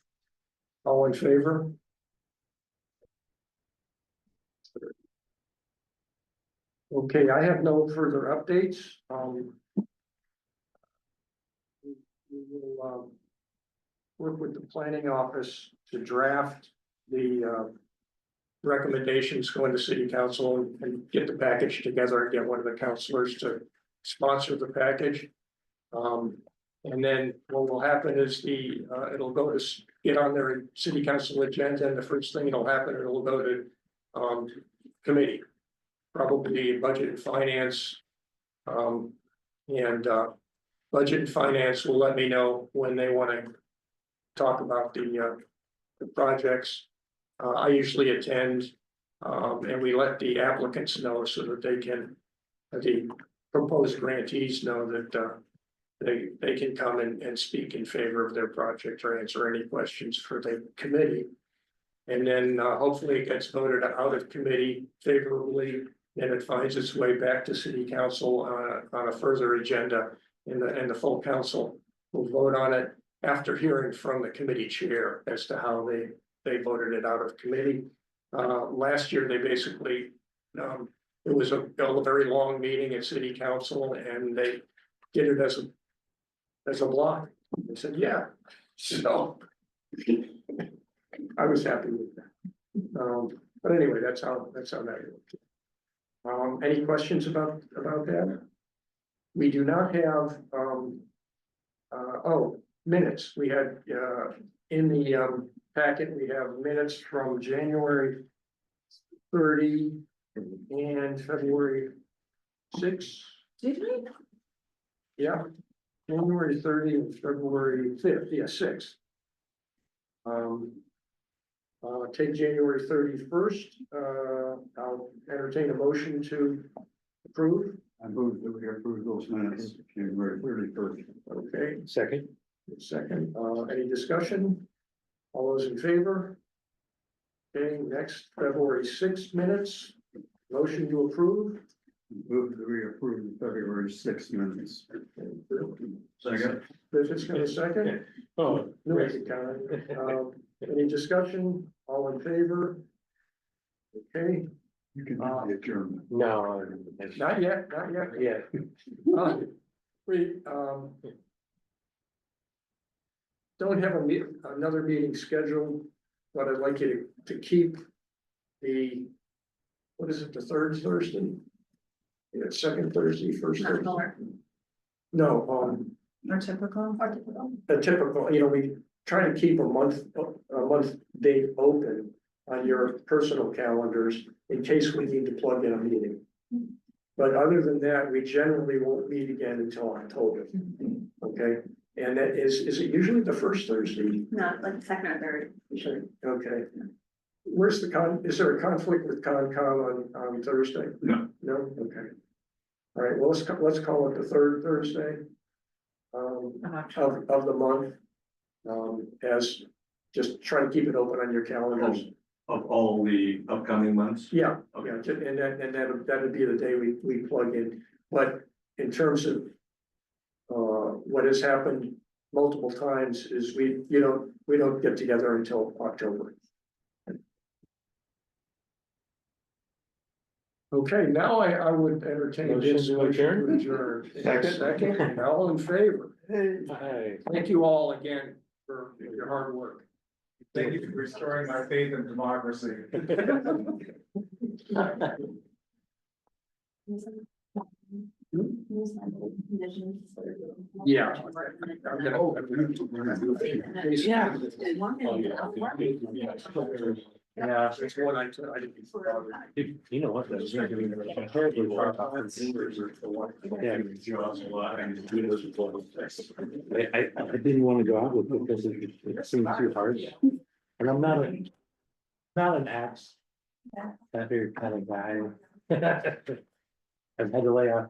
All in favor? Okay, I have no further updates. We will work with the planning office to draft the recommendations going to city council and get the package together and get one of the councilors to sponsor the package. And then what will happen is it'll go to get on their city council agenda, and the first thing that'll happen, it'll go to committee, probably budget and finance. Budget and finance will let me know when they want to talk about the projects. I usually attend, and we let the applicants know so that they can, the proposed grantees know that they can come and speak in favor of their project or answer any questions for the committee. And then hopefully it gets voted out of committee favorably, and it finds its way back to city council on a further agenda, and the full council will vote on it after hearing from the committee chair as to how they voted it out of committee. Last year, they basically, it was a very long meeting at city council, and they did it as a block. They said, yeah, so I was happy with that. But anyway, that's how that worked. Any questions about that? We do not have, minutes. We had, in the packet, we have minutes from January 30 and February 6. did we? Yeah, January 30 and February 5th, yeah, 6. Take January 31st. I'll entertain a motion to approve. I move that we approve those minutes, January 31st. Okay, Second. any discussion? All those in favor? Okay, next, February 6th minutes. Motion to approve. Move that we approve the February 6th minutes. Second. This is gonna second. Oh, No, it's Karen. Any discussion? All in favor? Okay, You can do the adjournment. No. not yet, not yet. Yeah. We, don't have another meeting scheduled, but I'd like you to keep the, what is it, the third Thursday? Yeah, second Thursday, first Not Thursday. more. No, Or typical. the typical, we try to keep a month date open on your personal calendars in case we need to plug in a meeting. But other than that, we generally won't meet again until October, okay? And that is it usually the first Thursday? Not like second or third, usually. Okay. Where's is there a conflict with Concom on Thursday? No. No, okay. All right, well, let's call it the third Thursday. Of the month. As, just try to keep it open on your calendars. Of all the upcoming months? Yeah, yeah, and that'd be the day we plug in, but in terms of. What has happened multiple times is we don't get together until October. Okay, now I would entertain Motion this to motion to adjourn? adjourn. Second, and all in favor. Hi. Thank you all again for your hard work. Thank you for restoring my faith in democracy. Yeah. Yeah, it's one I didn't. You know what, that's not gonna be terribly hard. I didn't wanna go out with it because it seemed too harsh. And I'm not an axe. That very kind of guy. I've had to lay off.